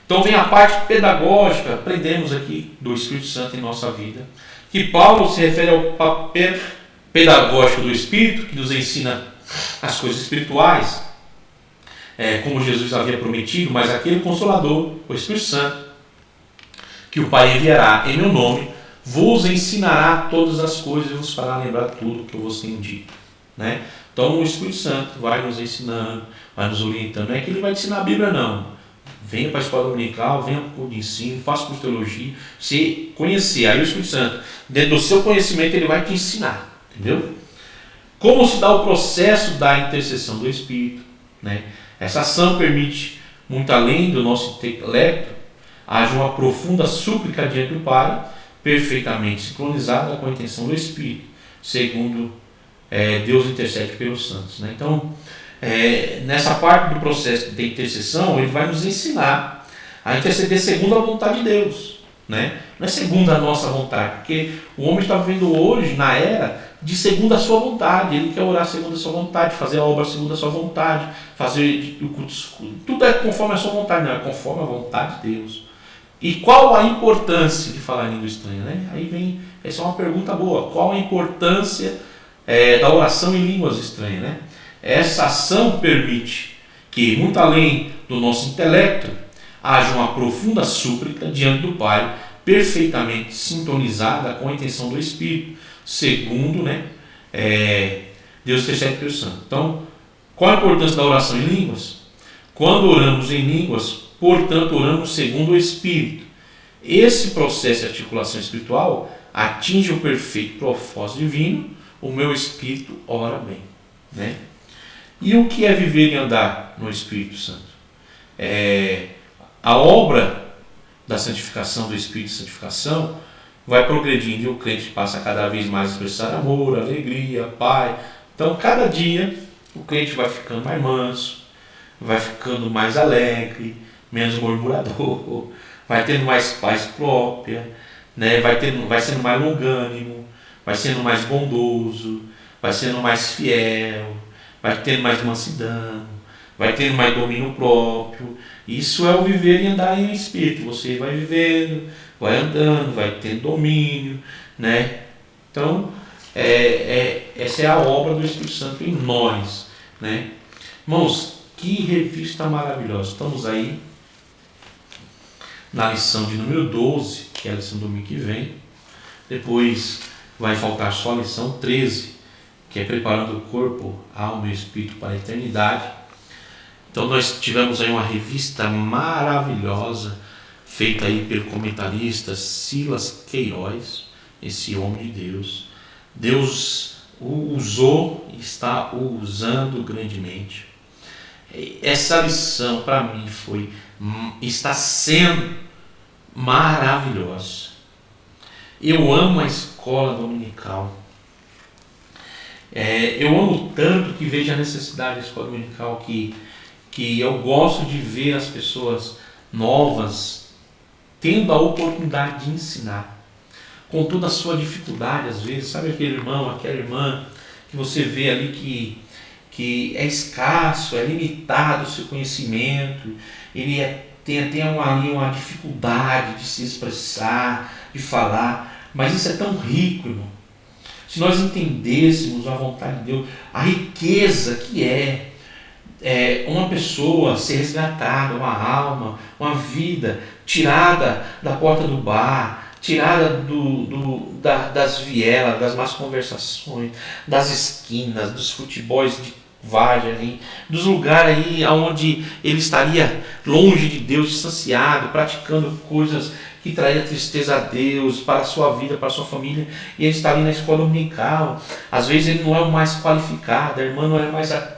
Então vem a parte pedagógica, aprendemos aqui do Espírito Santo em nossa vida, que Paulo se refere ao papel pedagógico do Espírito, que nos ensina as coisas espirituais, como Jesus havia prometido, mas aquele Consolador, o Espírito Santo, que o Pai enviará em meu nome, vos ensinará todas as coisas e vos fará lembrar tudo que eu vos tenho dito, né? Então o Espírito Santo vai nos ensinando, vai nos orientando. Não é que ele vai te ensinar a Bíblia, não. Venha para a escola dominical, venha para o curso de ensino, faça curso de teologia, você conhecer. Aí o Espírito Santo, dentro do seu conhecimento, ele vai te ensinar, entendeu? Como se dá o processo da intercessão do Espírito, né? Essa ação permite, muito além do nosso intelecto, haja uma profunda súplica diante do Pai, perfeitamente sincronizada com a intenção do Espírito, segundo Deus intercede pelos santos, né? Então, nessa parte do processo de intercessão, ele vai nos ensinar a interceder segundo a vontade de Deus, né? Não é segundo a nossa vontade, porque o homem está vivendo hoje na era de segundo a sua vontade. Ele quer orar segundo a sua vontade, fazer a obra segundo a sua vontade, fazer tudo é conforme a sua vontade, não é conforme a vontade de Deus. E qual a importância de falar em língua estranha, né? Aí vem, essa é uma pergunta boa. Qual a importância da oração em línguas estranhas, né? Essa ação permite que, muito além do nosso intelecto, haja uma profunda súplica diante do Pai, perfeitamente sintonizada com a intenção do Espírito, segundo, né, Deus intercede pelo Santo. Então, qual a importância da oração em línguas? Quando oramos em línguas, portanto, oramos segundo o Espírito. Esse processo de articulação espiritual atinge o perfeito propósito divino. O meu espírito ora bem, né? E o que é viver e andar no Espírito Santo? A obra da santificação, do Espírito de santificação, vai progredindo e o crente passa cada vez mais a expressar amor, alegria, paz. Então, cada dia, o crente vai ficando mais manso, vai ficando mais alegre, menos murmurador, vai tendo mais paz própria, né? Vai sendo mais longânimo, vai sendo mais bondoso, vai sendo mais fiel, vai tendo mais mansidão, vai tendo mais domínio próprio. Isso é o viver e andar em espírito. Você vai vivendo, vai andando, vai tendo domínio, né? Então, essa é a obra do Espírito Santo em nós, né? Irmãos, que revista maravilhosa. Estamos aí na lição de número 12, que é a lição do domingo que vem. Depois vai faltar só a lição 13, que é preparando o corpo, alma e espírito para a eternidade. Então nós tivemos aí uma revista maravilhosa, feita aí pelo comentarista Silas Queiroz, esse homem de Deus. Deus o usou e está o usando grandemente. Essa lição para mim está sendo maravilhosa. Eu amo a escola dominical. Eu amo tanto que vejo a necessidade da escola dominical, que eu gosto de ver as pessoas novas tendo a oportunidade de ensinar, com toda a sua dificuldade às vezes. Sabe aquele irmão, aquela irmã que você vê ali que é escasso, é limitado o seu conhecimento, ele tem uma dificuldade de se expressar, de falar, mas isso é tão rico, irmão. se nós entendêssemos a vontade de Deus, a riqueza que é uma pessoa ser resgatada, uma alma, uma vida tirada da porta do bar, tirada das vielas, das más conversações, das esquinas, dos futebols de várzea ali, dos lugares aí onde ele estaria longe de Deus, distanciado, praticando coisas que traria tristeza a Deus, para a sua vida, para a sua família, e ele está ali na escola dominical. Às vezes ele não é o mais qualificado, a irmã não é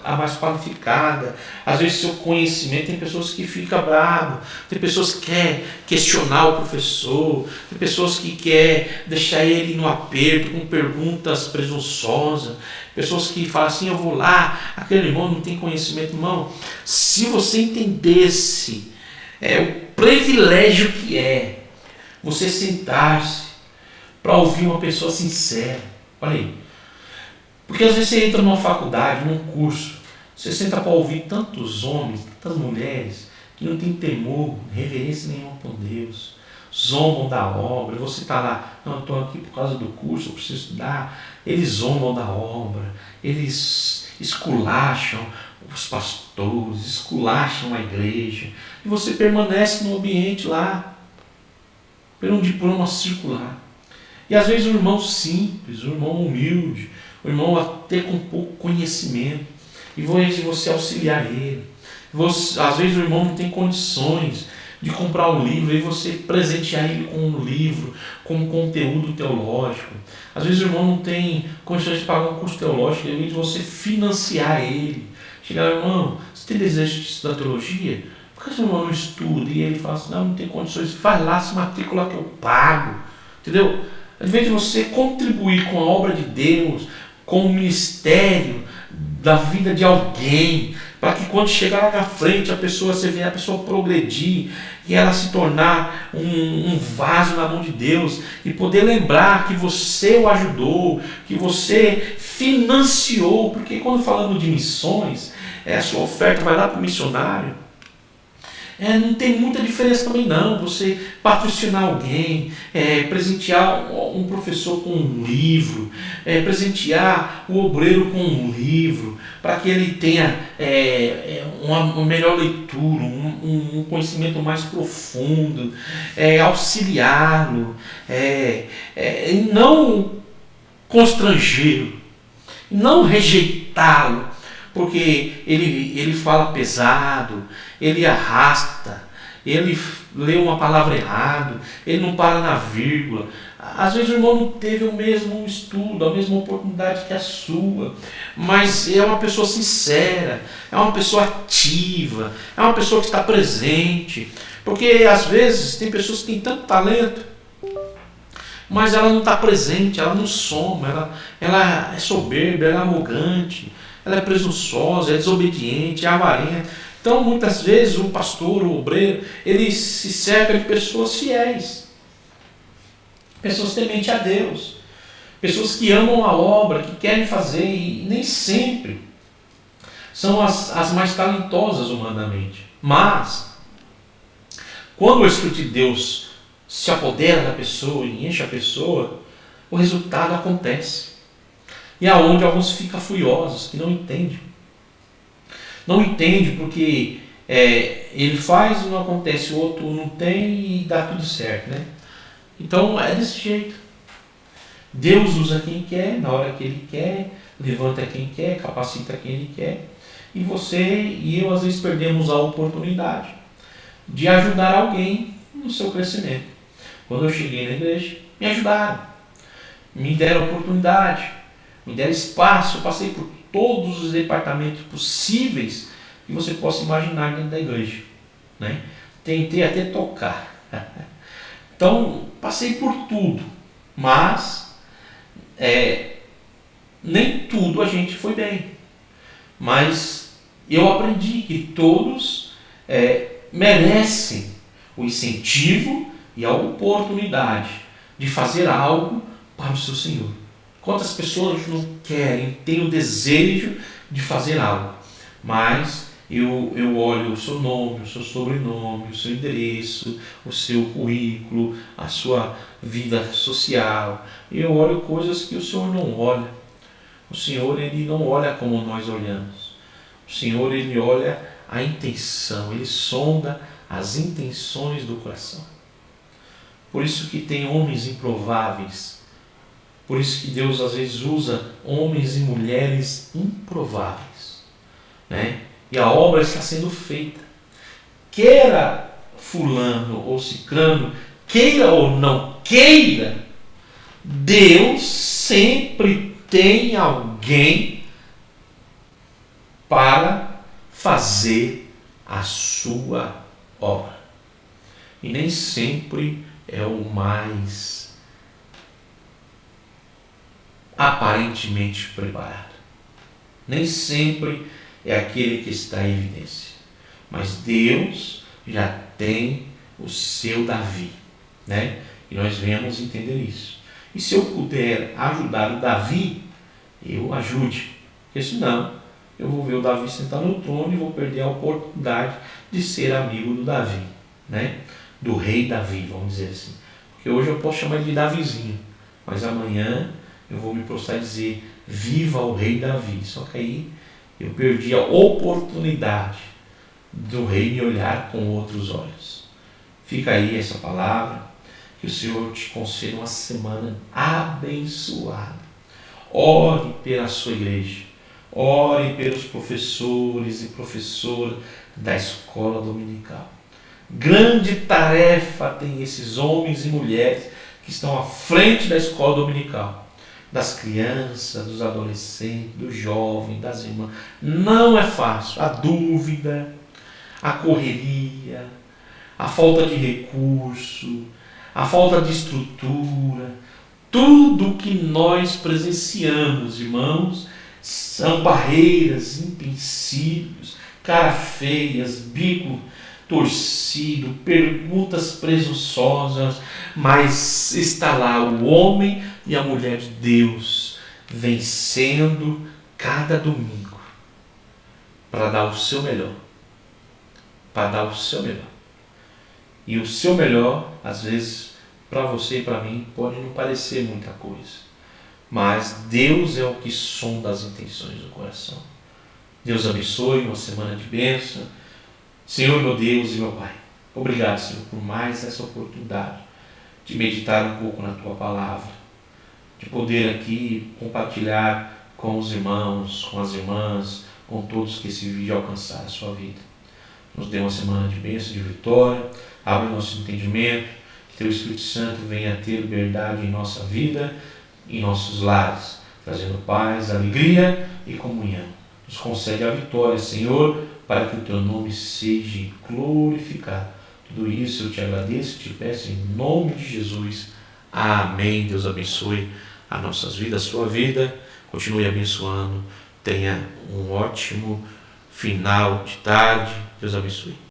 a mais qualificada, às vezes seu conhecimento, tem pessoas que ficam bravas, tem pessoas que querem questionar o professor, tem pessoas que querem deixar ele no aperto com perguntas presunçosas, pessoas que falam assim, eu vou lá, aquele irmão não tem conhecimento. Irmão, se você entendesse o privilégio que é você sentar-se para ouvir uma pessoa sincera. Olha aí. Porque às vezes você entra numa faculdade, num curso, você senta para ouvir tantos homens, tantas mulheres, que não tem temor, reverência nenhuma por Deus, zombam da obra, você está lá, não, eu estou aqui por causa do curso, eu preciso estudar. Eles zombam da obra, eles esculacham os pastores, esculacham a igreja, e você permanece no ambiente lá, por um diploma circular. E às vezes o irmão simples, o irmão humilde, o irmão até com pouco conhecimento, e você auxiliar ele. Às vezes o irmão não tem condições de comprar um livro, e você presentear ele com um livro, com um conteúdo teológico. Às vezes o irmão não tem condições de pagar um curso teológico, e você financiar ele. Chegar, irmão, você tem desejo de estudar teologia? Por que o irmão não estuda? E ele fala assim, não tem condições, vai lá, se matricula que eu pago. Entendeu? Ao invés de você contribuir com a obra de Deus, com o ministério da vida de alguém, para que quando chegar lá na frente você vê a pessoa progredir e ela se tornar um vaso na mão de Deus e poder lembrar que você o ajudou, que você financiou, porque quando falamos de missões, a sua oferta vai lá para o missionário. Não tem muita diferença também não, você patrocinar alguém, presentear um professor com um livro, presentear o obreiro com um livro, para que ele tenha uma melhor leitura, um conhecimento mais profundo, auxiliá-lo, não constrangê-lo, não rejeitá-lo, porque ele fala pesado, ele arrasta, ele lê uma palavra errada, ele não para na vírgula. Às vezes o irmão não teve o mesmo estudo, a mesma oportunidade que a sua, mas é uma pessoa sincera, é uma pessoa ativa, é uma pessoa que está presente, porque às vezes tem pessoas que têm tanto talento, mas ela não está presente, ela não soma, ela é soberba, ela é arrogante, ela é presunçosa, é desobediente, é avarenta. Então, muitas vezes, o pastor, o obreiro, ele se cerca de pessoas fiéis, pessoas tementes a Deus, pessoas que amam a obra, que querem fazer, e nem sempre são as mais talentosas humanamente. Mas, quando o Espírito de Deus se apodera da pessoa e enche a pessoa, o resultado acontece. E aonde alguns ficam furiosos, que não entendem. Não entende porque ele faz e não acontece, o outro não tem e dá tudo certo, né? Então é desse jeito. Deus usa quem quer, na hora que Ele quer, levanta quem quer, capacita quem Ele quer. E você e eu às vezes perdemos a oportunidade de ajudar alguém no seu crescimento. Quando eu cheguei na igreja, me ajudaram, me deram oportunidade, me deram espaço, eu passei por todos os departamentos possíveis que você possa imaginar dentro da igreja, né? Tentei até tocar. Então, passei por tudo, mas nem tudo a gente foi bem. Mas eu aprendi que todos merecem o incentivo e a oportunidade de fazer algo para o seu Senhor. Quantas pessoas não querem, têm o desejo de fazer algo, mas eu olho o seu nome, o seu sobrenome, o seu endereço, o seu currículo, a sua vida social. Eu olho coisas que o Senhor não olha. O Senhor, Ele não olha como nós olhamos. O Senhor, Ele olha a intenção, Ele sonda as intenções do coração. Por isso que tem homens improváveis. Por isso que Deus às vezes usa homens e mulheres improváveis, né? E a obra está sendo feita. Queira fulano ou ciclano, queira ou não queira, Deus sempre tem alguém para fazer a sua obra. E nem sempre é o mais aparentemente preparado. Nem sempre é aquele que está em evidência. Mas Deus já tem o seu Davi, né? E nós viemos entender isso. E se eu puder ajudar o Davi, eu ajude. Porque senão eu vou ver o Davi sentado no trono e vou perder a oportunidade de ser amigo do Davi, né? Do rei Davi, vamos dizer assim. Porque hoje eu posso chamar ele de Davizinho, mas amanhã eu vou me prostrar e dizer: viva o rei Davi. Só que aí eu perdi a oportunidade do rei me olhar com outros olhos. Fica aí essa palavra, que o Senhor te conceda uma semana abençoada. Ore pela sua igreja, ore pelos professores e professoras da escola dominical. Grande tarefa tem esses homens e mulheres que estão à frente da escola dominical. Das crianças, dos adolescentes, dos jovens, das irmãs. Não é fácil. A dúvida, a correria, a falta de recurso, a falta de estrutura, tudo que nós presenciamos, irmãos, são barreiras, empecilhos, cara feias, bico torcido, perguntas presunçosas, mas está lá o homem e a mulher de Deus vencendo cada domingo para dar o seu melhor. Para dar o seu melhor. E o seu melhor, às vezes, para você e para mim, pode não parecer muita coisa. Mas Deus é o que sonda as intenções do coração. Deus abençoe, uma semana de bênção. Senhor, meu Deus e meu Pai, obrigado, Senhor, por mais essa oportunidade de meditar um pouco na Tua Palavra, de poder aqui compartilhar com os irmãos, com as irmãs, com todos que esse vídeo alcançar a sua vida. Nos dê uma semana de bênção, de vitória, abre nosso entendimento, que Teu Espírito Santo venha ter liberdade em nossa vida, em nossos lares, trazendo paz, alegria e comunhão. Nos concede a vitória, Senhor, para que o Teu nome seja glorificado. Tudo isso eu te agradeço e te peço em nome de Jesus. Amém. Deus abençoe as nossas vidas, a sua vida. Continue abençoando. Tenha um ótimo final de tarde. Deus abençoe.